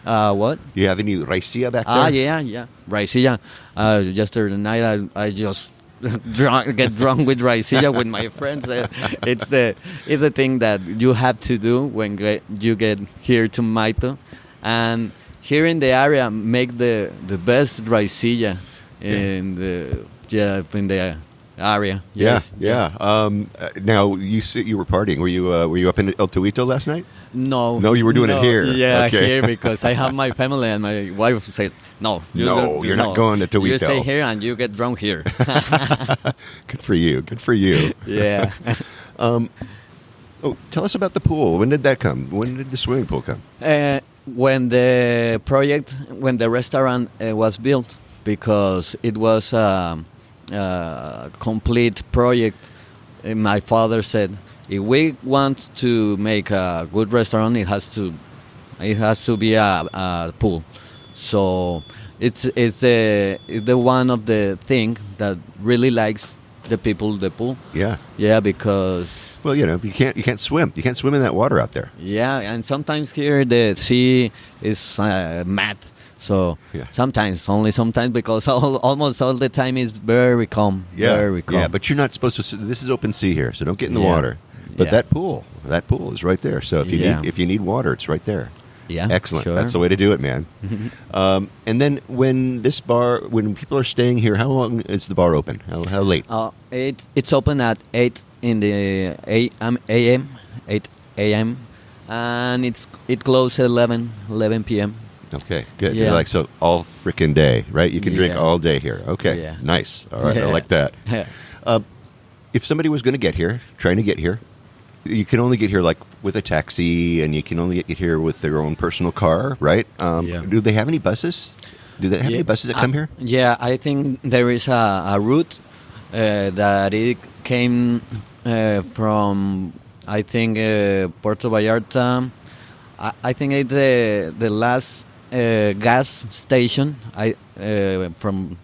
What? Do you have any raicilla back there? Yeah. Raicilla. Yesterday night, I just get drunk with raicilla with my friends. It's the thing that you have to do when you get here to Mayto, and here in the area make the best raicilla in the area. Yes. Yeah. Now you said you were partying. Were you up in El Tuito last night? No. No, you were doing it here. Yeah, Okay. here because I have my family and my wife said, "No, You're not going to Tuito. You stay here and you get drunk here." Good for you. Good for you. Yeah. Tell us about the pool. When did that come? When did the swimming pool come? When the restaurant was built, because it was a complete project. My father said, if we want to make a good restaurant, it has to be a pool. So it's the one of the thing that really likes the people the pool. Yeah. Yeah, because. Well, you can't swim. You can't swim in that water out there. Yeah, and sometimes here the sea is mad. So only sometimes, because almost all the time is very calm. Yeah, very calm. yeah. But you're not supposed to. This is open sea here, so don't get in the Yeah. water. But Yeah. that pool is right there. So if you need water, it's right there. Yeah, Excellent. sure. That's the way to do it, man. And then when people are staying here, how long is the bar open? How late? It's open at 8 in the a.m. 8 a.m. and it closes 11 p.m. Okay, good. Yeah. Like so all freaking day, right? You can drink Yeah. all day here. Okay, Yeah. nice. All right, I Yeah. like that. if somebody was going to get here, trying to get here, you can only get here like with a taxi, and you can only get here with their own personal car, right? Yeah. Do they have any buses? Do they have any buses that come here? Yeah, I think there is a route that it came from, I think, Puerto Vallarta. I think it's the last gas station from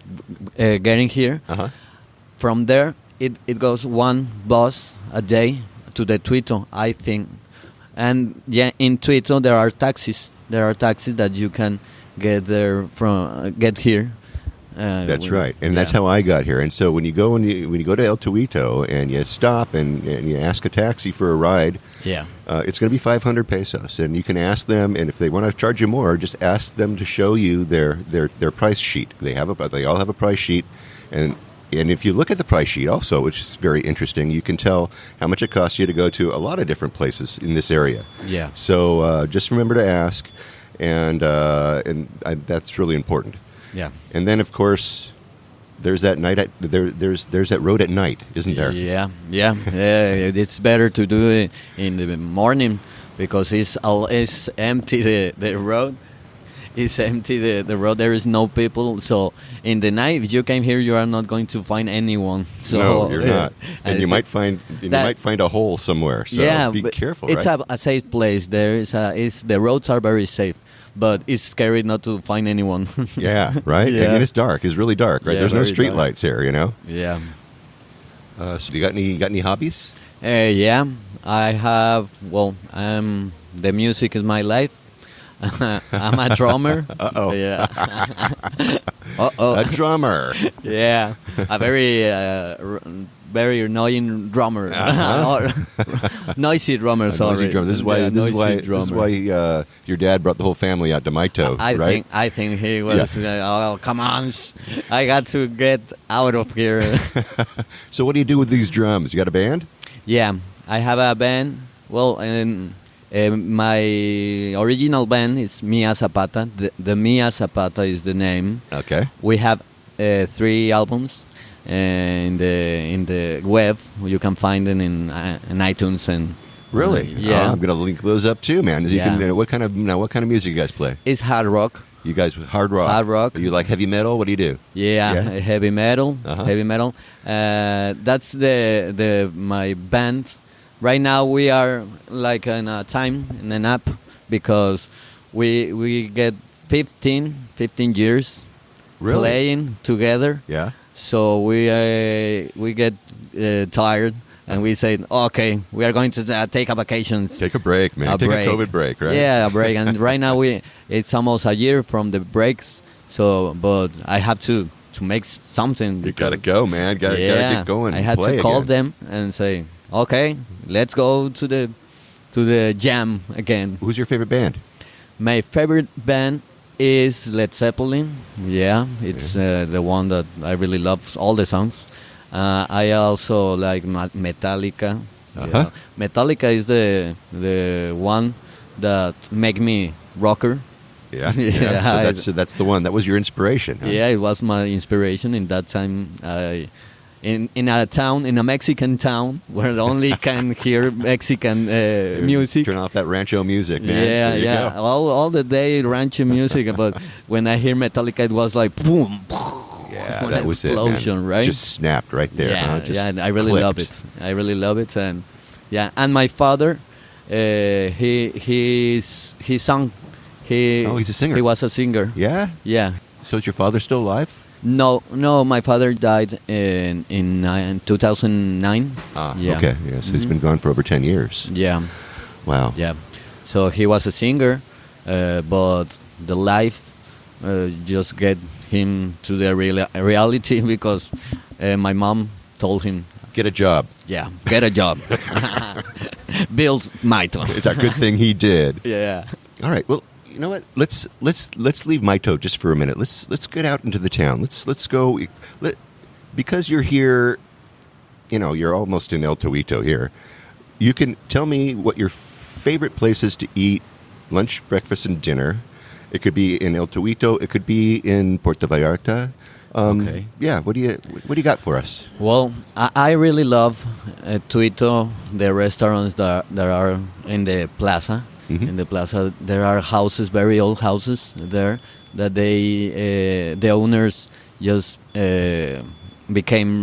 getting here. Uh-huh. From there, it goes one bus a day to the Tuito, I think. And yeah, in Tuito there are taxis. There are taxis that you can get here. That's right, and that's how I got here. And so when you go to El Tuito and you stop and you ask a taxi for a ride, it's going to be 500 pesos, and you can ask them. And if they want to charge you more, just ask them to show you their price sheet. They all have a price sheet, and if you look at the price sheet also, which is very interesting, you can tell how much it costs you to go to a lot of different places in this area. Yeah. So just remember to ask, and that's really important. Yeah. And then, of course, there's that there's that road at night, isn't there? Yeah. It's better to do it in the morning because it's empty the road. It's empty the road. There is no people. So in the night, if you came here, you are not going to find anyone. So no, you're not. And you might find a hole somewhere. So be careful. It's right? a safe place. The roads are very safe. But it's scary not to find anyone. Yeah, right? Yeah. And it's dark. It's really dark, right? Yeah, There's no very street dark. lights here, you know? Yeah. So you got any hobbies? Yeah, I have. Well, the music is my life. I'm a drummer. Uh-oh. Yeah. Uh-oh. A drummer. Yeah. A very annoying drummer. Noisy drummer, sorry. Noisy drummer. This is why your dad brought the whole family out to Mayto, right? I think he was, oh, come on. I got to get out of here. So what do you do with these drums? You got a band? Yeah, I have a band. Well, my original band is Mia Zapata. The Mia Zapata is the name. Okay. We have 3 albums. And in the web, you can find them in iTunes and really, yeah. I'm gonna link those up too, man. You Yeah. can, what kind of music you guys play? It's hard rock. You guys hard rock. Hard rock. You like heavy metal? What do you do? Yeah. Heavy metal. Uh-huh. Heavy metal. That's my band. Right now we are like in an app because we get 15 years Really? playing together. Yeah. So we get tired and we say, okay, we are going to take a vacation. Take a break, man. Take a COVID break, right? Yeah, a break. And right now it's almost a year from the breaks. So, but I have to make something. You gotta go, man. Gotta get going. I had play to call again. them and say, okay, let's go to the jam again. Who's your favorite band? My favorite band is Led Zeppelin. Yeah, it's the one that I really love, all the songs. I also like Metallica. Uh-huh. Yeah. Metallica is the one that make me rocker. Yeah. Yeah, So that's the one. That was your inspiration. Huh? Yeah, it was my inspiration in that time. In a Mexican town where only can hear Mexican music. Turn off that rancho music, man. Yeah, There you yeah. go. All the day rancho music, but when I hear Metallica, it was like boom. Yeah, an that was it, explosion, man. right? Just snapped right there. Yeah, huh? Just yeah. I really love clicked. it. I really love it, and yeah. And my father, he sang. He's a singer. He was a singer. Yeah. Yeah. So is your father still alive? No. My father died in 2009. Yeah. Okay. Yeah. So he's been gone for over 10 years. Yeah. Wow. Yeah. So he was a singer, but the life just get him to the reality because my mom told him, Get a job. yeah, get a job. Build Mayto. It's a good thing he did. Yeah. All right. Well, you know what? Let's leave Mayto just for a minute. Let's get out into the town. Let's go. Because you're here, you're almost in El Tuito here. You can tell me what your favorite places to eat lunch, breakfast, and dinner. It could be in El Tuito. It could be in Puerto Vallarta. Okay. Yeah. What do you got for us? Well, I really love Tuito, the restaurants that are in the plaza. Mhm. In the plaza, there are houses, very old houses there that the owners just became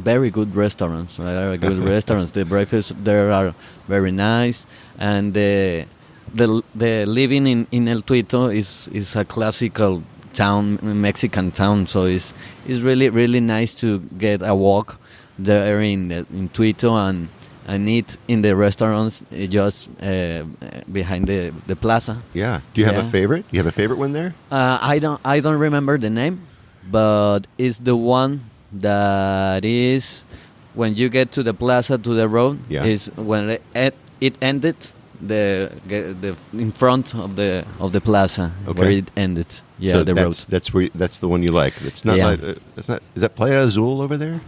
very good restaurants. Very good restaurants. The breakfast there are very nice, and the living in El Tuito is a classical town, Mexican town. So it's really nice to get a walk there in Tuito and eat in the restaurants just behind the plaza. Yeah. Do you have a favorite? Do you have a favorite one there? I don't remember the name, but it's the one that is when you get to the plaza to the road. Yeah. Is when it ended the in front of the plaza where it ended. Yeah, so the road. that's the one you like. It's not. Yeah. Like, it's not. Is that Playa Azul over there?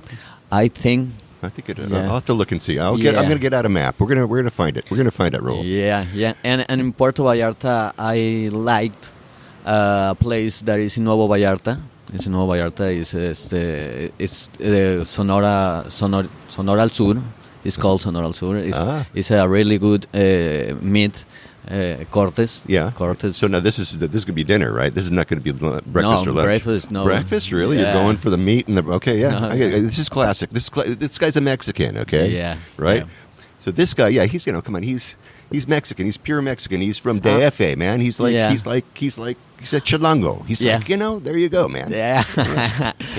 I think. I think it. Yeah. I'll have to look and see. I'm Yeah. going to get out a map. We're gonna find it. We're gonna find it, Raul. Yeah. And in Puerto Vallarta, I liked a place that is in Nuevo Vallarta. It's in Nuevo Vallarta. It's Sonora al Sur. It's called Sonora al Sur. It's a really good meat. Cortes. Yeah. Cortes. So now this is going to be dinner, right? This is not going to be breakfast or lunch. Breakfast. No. Breakfast, really? Yeah. You're going for the meat and the. Okay, yeah. No. This is classic. This guy's a Mexican. Okay. Yeah. Right. Yeah. So this guy, yeah, he's come on. He's Mexican. He's pure Mexican. He's from DF, man. He's like Yeah. he's a chilango. He's Yeah. like, there you go, man. Yeah.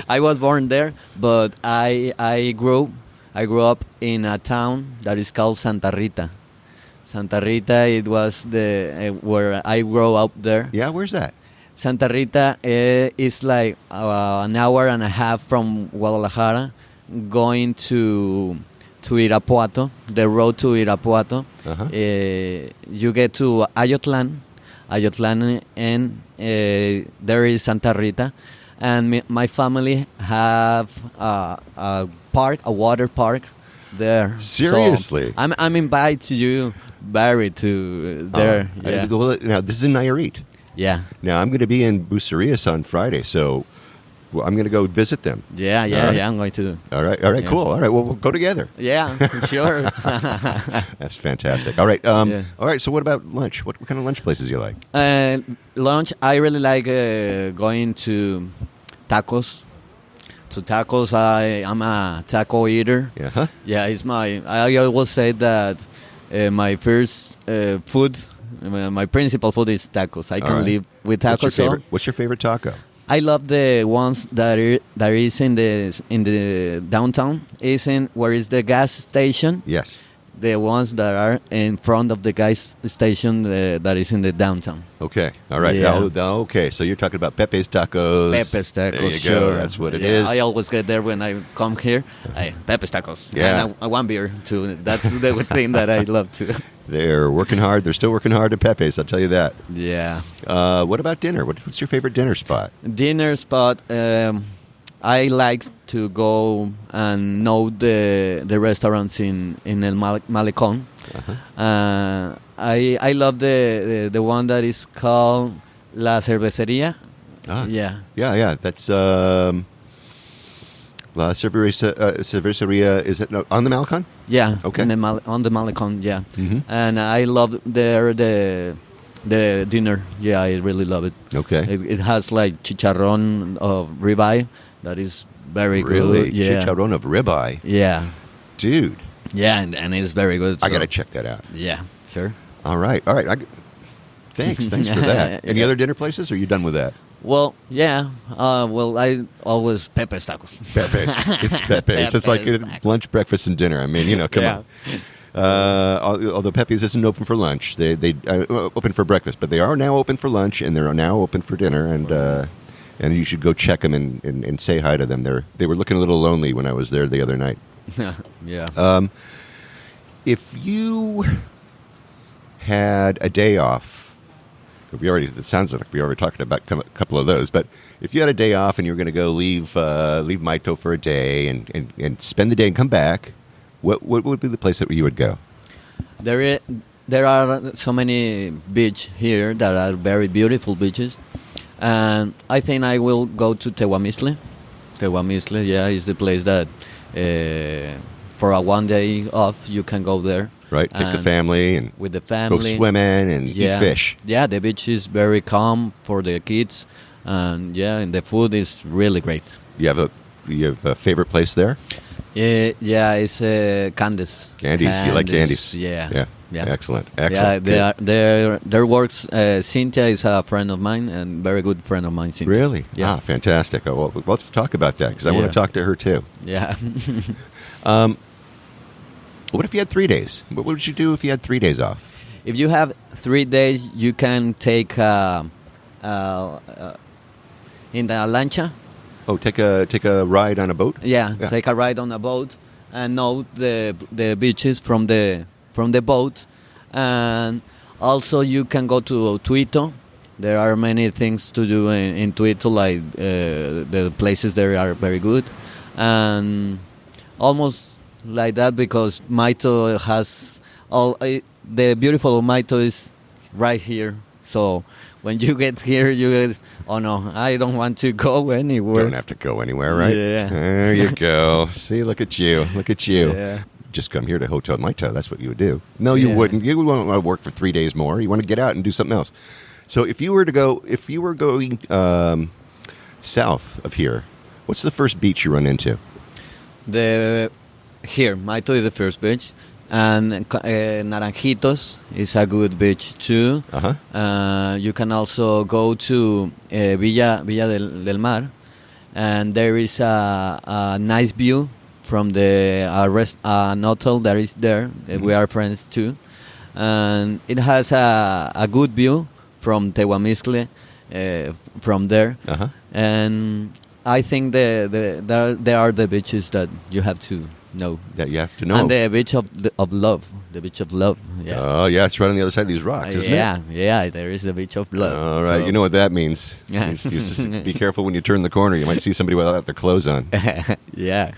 I was born there, but I grew up in a town that is called Santa Rita. Santa Rita, it was where I grew up there. Yeah, where's that? Santa Rita is like an hour and a half from Guadalajara, going to Irapuato, the road to Irapuato. Uh-huh. You get to Ayotlan, and there is Santa Rita. And my family have a water park there. Seriously? So I'm invited you, Barry, to there. Yeah. Now, this is in Nayarit. Yeah. Now, I'm going to be in Bucerias on Friday, so I'm going to go visit them. Yeah, right. I'm going to. All right, Yeah. cool. All right, well, we'll go together. Yeah, sure. That's fantastic. All right, Yeah. all right. So, what about lunch? What kind of lunch places do you like? Lunch, I really like going to tacos. To tacos, I'm a taco eater. Yeah, huh? Yeah, I always say that my first food, my principal food is tacos. I can live with tacos. What's your favorite taco? I love the ones that is in the downtown. Where is the gas station? Yes. The ones that are in front of the gas station that is in the downtown. Okay. All right. Yeah. Okay. So you're talking about Pepe's Tacos. Pepe's Tacos. There you sure. go. That's what it is. I always get there when I come here. Pepe's Tacos. Yeah. And I want beer too. That's the thing that I love too. They're working hard. They're still working hard at Pepe's. I'll tell you that. Yeah. What about dinner? What's your favorite dinner spot? Dinner spot. I like to go and know the restaurants in El Malecón. Uh-huh. I love the one that is called La Cervecería. Ah. Yeah. Yeah. That's La Cervecería. Is it on the Malecón? Yeah. Okay. On the Malecón. Yeah. Mhm. And I love the dinner. Yeah, I really love it. Okay. It has like chicharrón of ribeye. That is very Really? good. Yeah. Chicharrón of ribeye. Yeah. Dude. Yeah, and it's very good. I so- got to check that out. Yeah, sure. All right. Thanks for that. Any other dinner places, or are you done with that? Well, yeah. I always Pepe's Tacos. Pepe's. It's Pepe's. It's like Pepe's. lunch, breakfast, and dinner. I mean, come Yeah. on. Although Pepe's isn't open for lunch, they open for breakfast, but they are now open for lunch, and they're now open for dinner, and you should go check them and say hi to them. They were looking a little lonely when I was there the other night. Yeah. If you had a day off, it sounds like we already talked about a couple of those, but if you had a day off and you were going to go leave Mayto for a day and spend the day and come back, what would be the place that you would go? There are so many beaches here that are very beautiful beaches, and I think I will go to Tehuamistle. Tehuamistle, yeah, is the place that for a 1 day off you can go there. Right, take the And family and with the go family. swimming and eat fish. Yeah, the beach is very calm for the kids, and the food is really great. You have a favorite place there? It's Candies. Candies. You like candies? Yeah. Excellent. Yeah, their works. Cynthia is a friend of mine and very good friend of mine. Cynthia. Really? Yeah. Ah, fantastic. Well, we'll have to talk about that because I want to talk to her too. Yeah. What if you had 3 days? What would you do if you had 3 days off? If you have 3 days, you can take in the lancha. Oh, take a ride on a boat? Yeah, take a ride on a boat and know the beaches from the boat, and also you can go to Tuito. There are many things to do in Tuito, like the places there are very good, and almost like that because Mayto has the beautiful Mayto is right here. So when you get here, you get, oh no, I don't want to go anywhere. Don't have to go anywhere, right? Yeah. There you go. See, look at you. Yeah. Just come here to Hotel Mayto. That's what you would do. No, you wouldn't. You wouldn't want to work for 3 days more. You want to get out and do something else. So if you were going south of here, what's the first beach you run into? Here, Mayto is the first beach, and Naranjitos is a good beach too. Uh-huh. You can also go to Villa del Mar, and there is a nice view from the an hotel that is there. Mm-hmm. We are friends too, and it has a good view from Tehuamistle from there. Uh-huh. And I think there are the beaches that you have to know. That you have to know. And the beach of love. The beach of love. Yeah. Oh, yeah, it's right on the other side of these rocks, isn't it? Yeah, there is the beach of love. All right, you know what that means. Yeah. You just be careful when you turn the corner. You might see somebody without their clothes on. Yeah.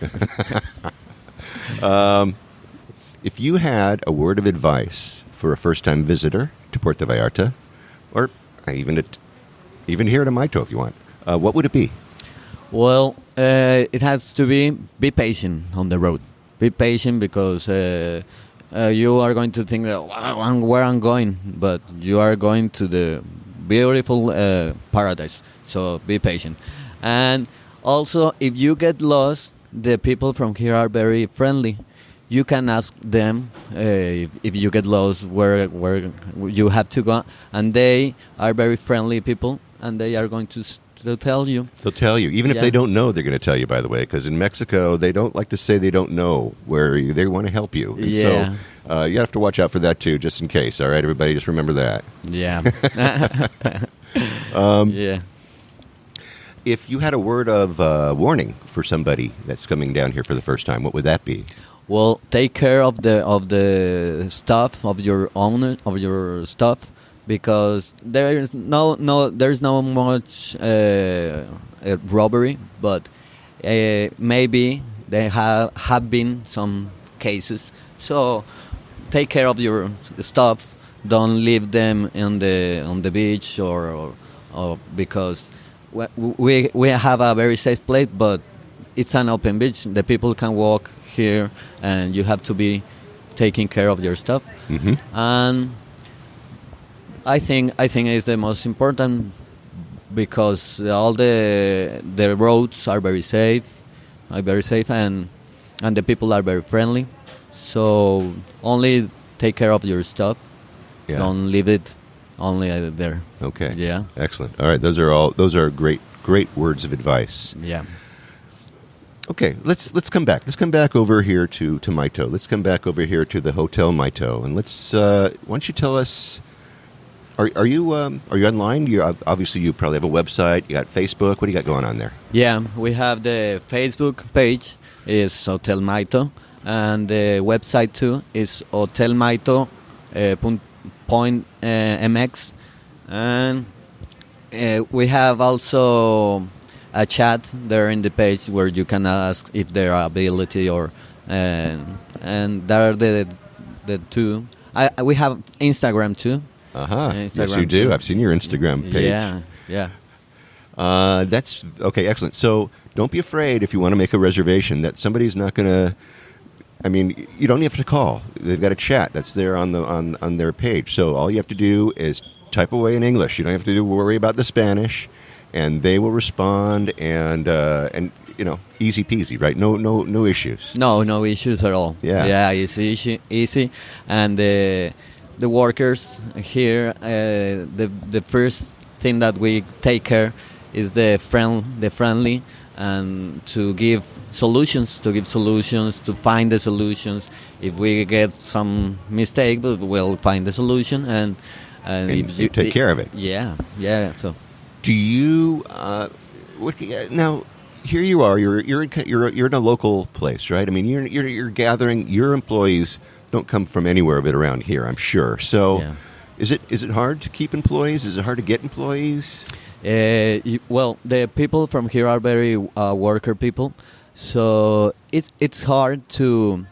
If you had a word of advice for a first-time visitor to Puerto Vallarta, or even here to Mayto if you want, what would it be? Well, it has to be patient on the road. Be patient because you are going to think that where I'm going, but you are going to the beautiful paradise. So be patient. And also, if you get lost, the people from here are very friendly. You can ask them if you get lost where you have to go, and they are very friendly people, and they are going to tell you. They'll tell you. Even if they don't know, they're going to tell you, by the way, because in Mexico, they don't like to say they don't know where they want to help you. And so you have to watch out for that, too, just in case. All right, everybody, just remember that. Yeah. Yeah. If you had a word of warning for somebody that's coming down here for the first time, what would that be? Well, take care of the stuff of your stuff, because there's no much robbery, but maybe there have been some cases. So take care of your stuff. Don't leave them on the beach or because we have a very safe place, but it's an open beach. The people can walk here, and you have to be taking care of your stuff. Mm-hmm. And I think it's the most important, because all the roads are very safe, and the people are very friendly. So only take care of your stuff. Yeah. Don't leave it only there. Okay. Yeah. Excellent. All right. Those are great words of advice. Yeah. Okay, let's come back. Let's come back over here to Mayto. Let's come back over here to the Hotel Mayto, and let's. Why don't you tell us? Are you online? Obviously you probably have a website. You got Facebook. What do you got going on there? Yeah, we have the Facebook page is Hotel Mayto, and the website too is hotelmayto.mx, and we have also a chat there in the page where you can ask if there are ability or and there are the two. We have Instagram too. Yes, you do. Too. I've seen your Instagram page. Yeah. That's okay. Excellent. So don't be afraid if you want to make a reservation that somebody's not going to. I mean, you don't have to call. They've got a chat that's there on their page. So all you have to do is type away in English. You don't have to worry about the Spanish, and they will respond. And easy peasy, right? No issues. No issues at all. Yeah. It's easy, and the workers here, the first thing that we take care is the friendly, and to give solutions, to find the solutions. If we get some mistake, we'll find the solution, and if you take care of it. Yeah. So, do you now? Here you are. You're in a local place, right? I mean, you're gathering. Your employees don't come from anywhere but around here, I'm sure. So, yeah. Is it hard to keep employees? Is it hard to get employees? Well, the people from here are very worker people, so it's hard to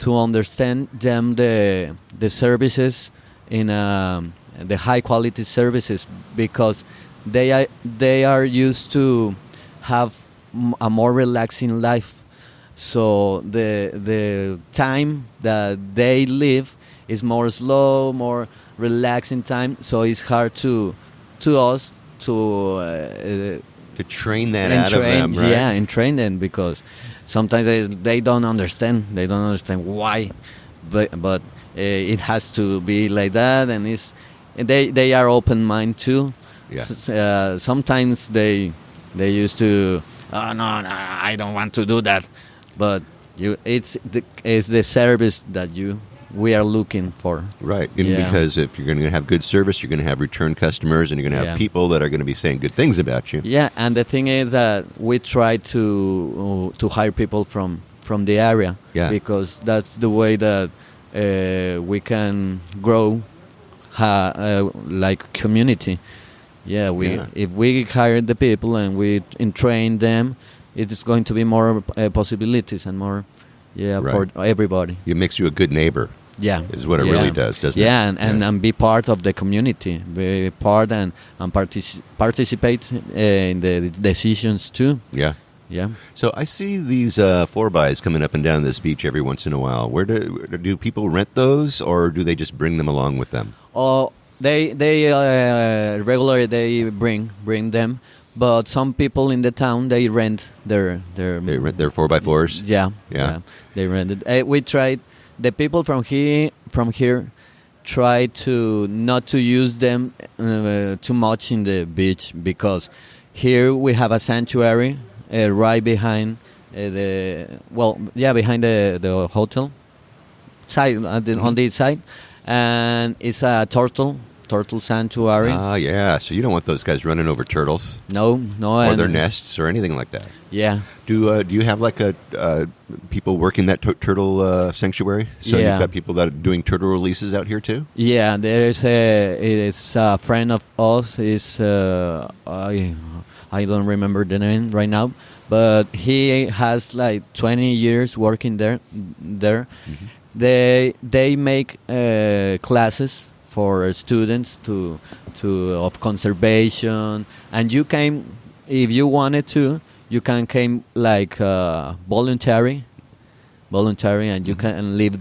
understand them the services in the high quality services, because they are used to have a more relaxing life. So the time that they live is more slow, more relaxing time. So it's hard to us to train that out of them, right? Yeah, and train them, because sometimes they don't understand. They don't understand why, but it has to be like that, and they are open mind too. Yeah. Sometimes they used to, no, I don't want to do that, but it's the service that we are looking for. Right, because if you're going to have good service, you're going to have return customers, and you're going to have people that are going to be saying good things about you. Yeah, and the thing is that we try to hire people from the area, because that's the way that we can grow like community. If we hire the people and we train them, it is going to be more possibilities and more for everybody. It makes you a good neighbor. Yeah, is what it really does, doesn't it? Yeah, and be part of the community, be part and participate in the decisions too. Yeah. So I see these 4x coming up and down this beach every once in a while. Where do people rent those, or do they just bring them along with them? Oh, they regularly they bring them, but some people in the town they rent their 4x4s. Yeah, they rent it. We tried. The people from here try to not to use them too much in the beach, because here we have a sanctuary right behind behind the hotel side on this side, and it's a turtle sanctuary. So you don't want those guys running over turtles. No, or their nests or anything like that. Yeah. Do you have like people working that turtle sanctuary? So you've got people that are doing turtle releases out here too? Yeah, it's a friend of us. I don't remember the name right now, but he has like 20 years working there. Mm-hmm. They make classes for students of conservation, and you can, if you wanted to, you can come like voluntary, and you can live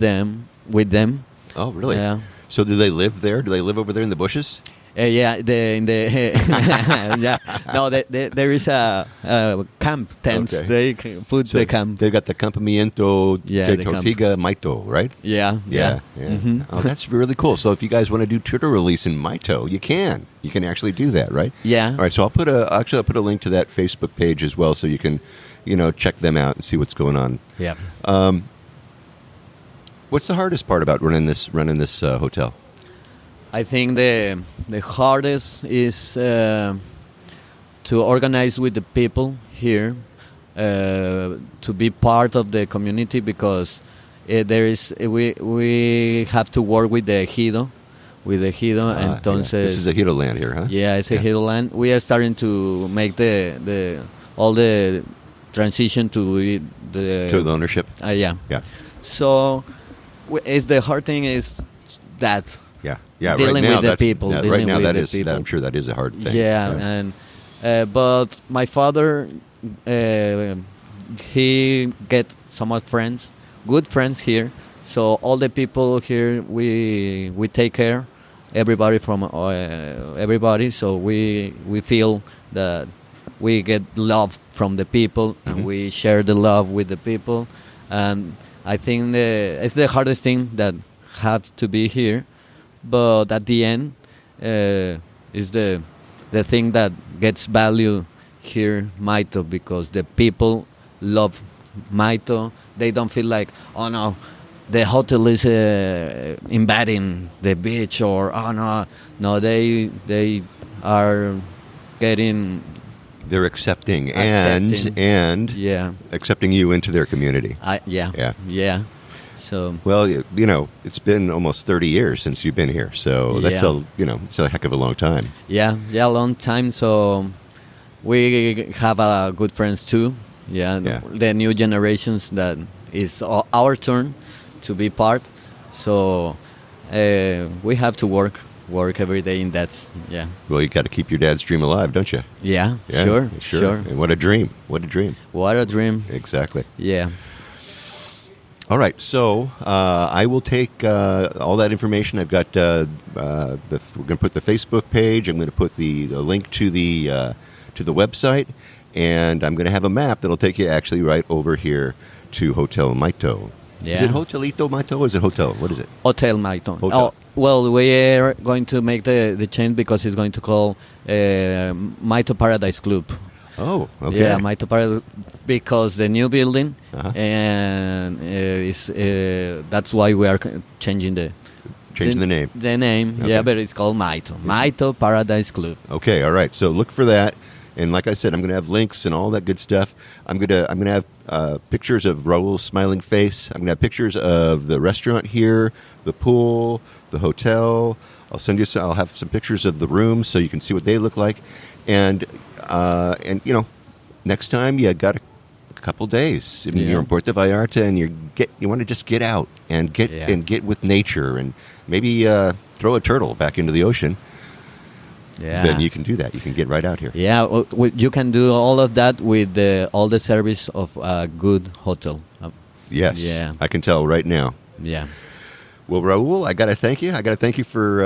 with them. Oh, really? Yeah. So do they live there? Do they live over there in the bushes? Yeah, there is a camp tents. Okay. They can put the camp. They got the campamento de Tortuga Mayto, right? Yeah. Mm-hmm. Oh, that's really cool. So if you guys want to do turtle release in Mayto, you can. You can actually do that, right? Yeah. All right. So I'll put a link to that Facebook page as well, so you can, check them out and see what's going on. Yeah. What's the hardest part about running this hotel? I think the hardest is to organize with the people here, to be part of the community, because we have to work with the ejido, entonces this is a ejido land here, huh? Yeah, it's a ejido land. We are starting to make all the transition to the ownership. Yeah. So it's the hard thing is that. Yeah, dealing right now, with the people. Right now, people. I'm sure that is a hard thing. Yeah, But my father, he get some of friends, good friends here. So all the people here, we take care, everybody from everybody. So we feel that we get love from the people, and we share the love with the people. And I think it's the hardest thing that has to be here, but at the end is the thing that gets value here, Mayto, because the people love Mayto. They don't feel like, oh no, the hotel is invading the beach, or oh no, they are getting. They're accepting and yeah, accepting you into their community. Yeah. So well, it's been almost 30 years since you've been here, so that's it's a heck of a long time. Yeah, a long time. So we have good friends too. Yeah, the new generations that is our turn to be part. So we have to work every day in that. Yeah. Well, you got to keep your dad's dream alive, don't you? Yeah. Sure. And what a dream! What a dream! Exactly. Yeah. All right, so I will take all that information. I've got we're going to put the Facebook page. I'm going to put the link to the website, and I'm going to have a map that'll take you actually right over here to Hotel Mayto. Yeah. Is it Hotelito Mayto or is it Hotel? What is it? Hotel Mayto. Hotel. Oh, well, we are going to make the change because it's going to call Mayto Paradise Club. Oh, okay. Yeah, Mayto Paradise, because the new building, Uh-huh. and that's why we are changing the name. The name, Okay. yeah, but it's called Mayto Paradise Club. Okay, all right. So look for that, and like I said, I'm going to have links and all that good stuff. I'm going to have pictures of Raul's smiling face. I'm going to have pictures of the restaurant here, the pool, the hotel. I'll have some pictures of the rooms so you can see what they look like, and next time you got a couple days. I mean, you're in Puerto Vallarta, and you want to just get out and get with nature, and maybe throw a turtle back into the ocean. Yeah. Then you can do that. You can get right out here. Yeah, you can do all of that with all the service of a good hotel. Yes. Yeah. I can tell right now. Yeah. Well, Raul, I got to thank you. I got to thank you for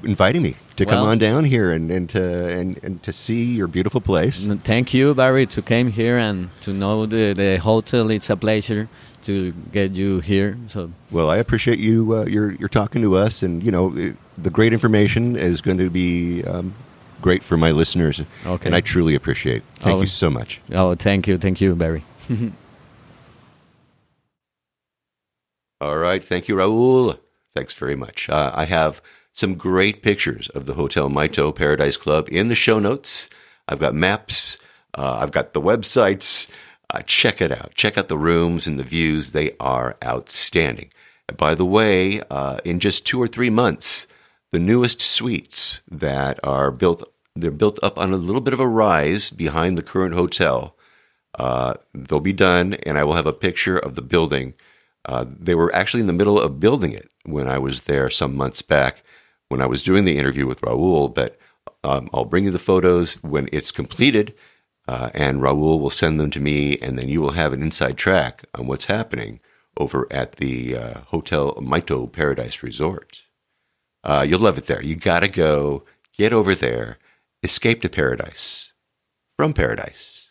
inviting me to come on down here and to see your beautiful place. Thank you, Barry, to come here and to know the hotel. It's a pleasure to get you here. So well, I appreciate you. You're talking to us, and the great information is going to be great for my listeners. Okay. And I truly appreciate it. Thank you so much. Oh, thank you, Barry. All right. Thank you, Raul. Thanks very much. I have some great pictures of the Hotel Mayto Paradise Club in the show notes. I've got maps. I've got the websites. Check it out. Check out the rooms and the views. They are outstanding. By the way, in just 2 or 3 months, the newest suites that are they're built up on a little bit of a rise behind the current hotel. They'll be done, and I will have a picture of the building. They were actually in the middle of building it when I was there some months back when I was doing the interview with Raul, but I'll bring you the photos when it's completed, and Raul will send them to me, and then you will have an inside track on what's happening over at the Hotel Mayto Paradise Resort. You'll love it there. You got to go, get over there, escape to paradise, from paradise.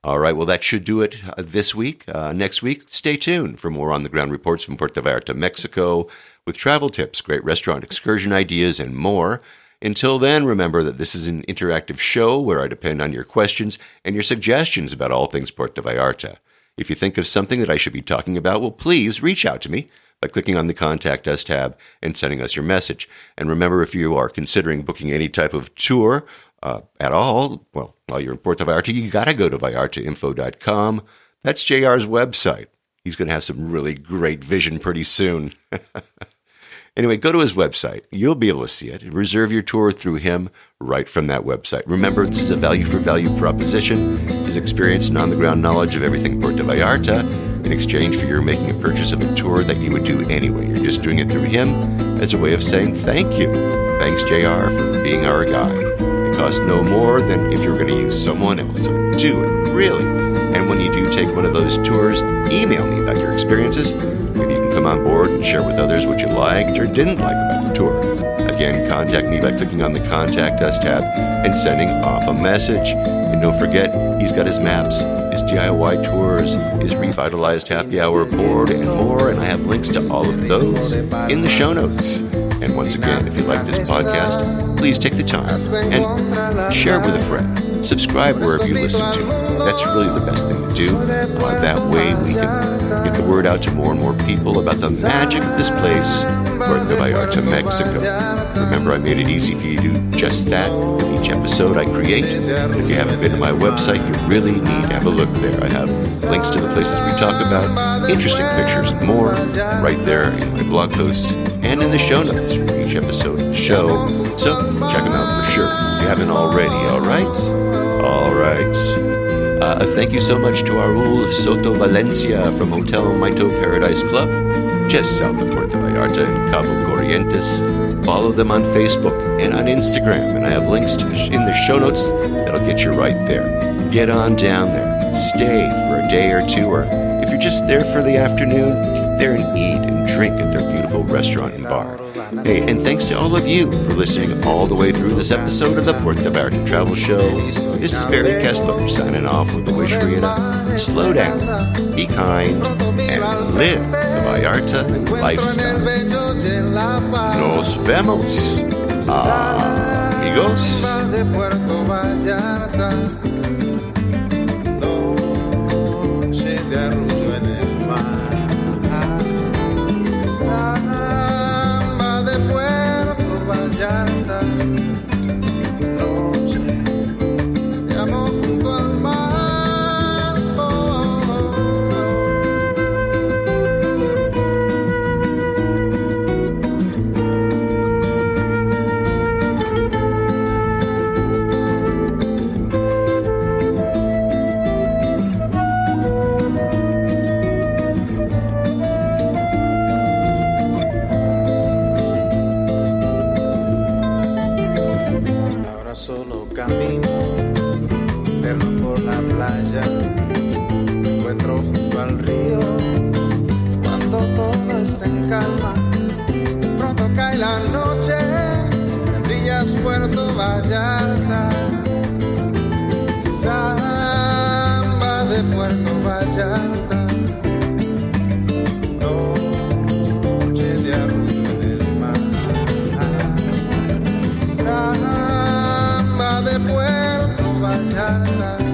All right, well, that should do it this week. Next week, stay tuned for more on-the-ground reports from Puerto Vallarta, Mexico, with travel tips, great restaurant excursion ideas, and more. Until then, remember that this is an interactive show where I depend on your questions and your suggestions about all things Puerto Vallarta. If you think of something that I should be talking about, well, please reach out to me by clicking on the Contact Us tab and sending us your message. And remember, if you are considering booking any type of tour at all, well, while you're in Puerto Vallarta, you got to go to vallartainfo.com. That's JR's website. He's going to have some really great vision pretty soon. Anyway, go to his website. You'll be able to see it. Reserve your tour through him right from that website. Remember, this is a value-for-value proposition. His experience and on-the-ground knowledge of everything Puerto Vallarta in exchange for your making a purchase of a tour that you would do anyway. You're just doing it through him as a way of saying thank you. thanks, JR, for being our guide. It costs no more than if you're going to use someone else. So do it, really. And when you do take one of those tours, email me about your experiences. Maybe you can come on board and share with others what you liked or didn't like about the tour. Again, contact me by clicking on the Contact Us tab and sending off a message. And don't forget, he's got his maps, his DIY tours, his revitalized happy hour board, and more. And I have links to all of those in the show notes. And once again, if you like this podcast, please take the time and share with a friend. Subscribe wherever you listen to. That's really the best thing to do. That way we can get the word out to more and more people about the magic of this place, Puerto Vallarta, Mexico. Remember, I made it easy for you to do just that with each episode I create. And if you haven't been to my website, you really need to have a look there. I have links to the places we talk about, interesting pictures and more, right there in my blog posts and in the show notes for each episode of the show. So check them out for sure if you haven't already, all right? All right. Thank you so much to Raul, Soto, Valencia from Hotel Mayto Paradise Club, just south of Puerto Vallarta in Cabo, Corrientes. Follow them on Facebook and on Instagram, and I have links in the show notes that'll get you right there. Get on down there. Stay for a day or two, or if you're just there for the afternoon, get there and eat and drink at their beautiful restaurant and bar. Hey, and thanks to all of you for listening all the way through this episode of the Puerto Vallarta Travel Show. This is Barry Kessler signing off with a wish for you to slow down, be kind, and live the Vallarta lifestyle. Nos vemos, amigos. Vallarta, noche de amor junto al mar. Solo camino, perno por la playa, me encuentro junto al río, cuando todo está en calma, pronto cae la noche, me brillas Puerto Vallarta, samba de Puerto Vallarta, noche de arrullo en el mar, samba de Puerto Vallarta.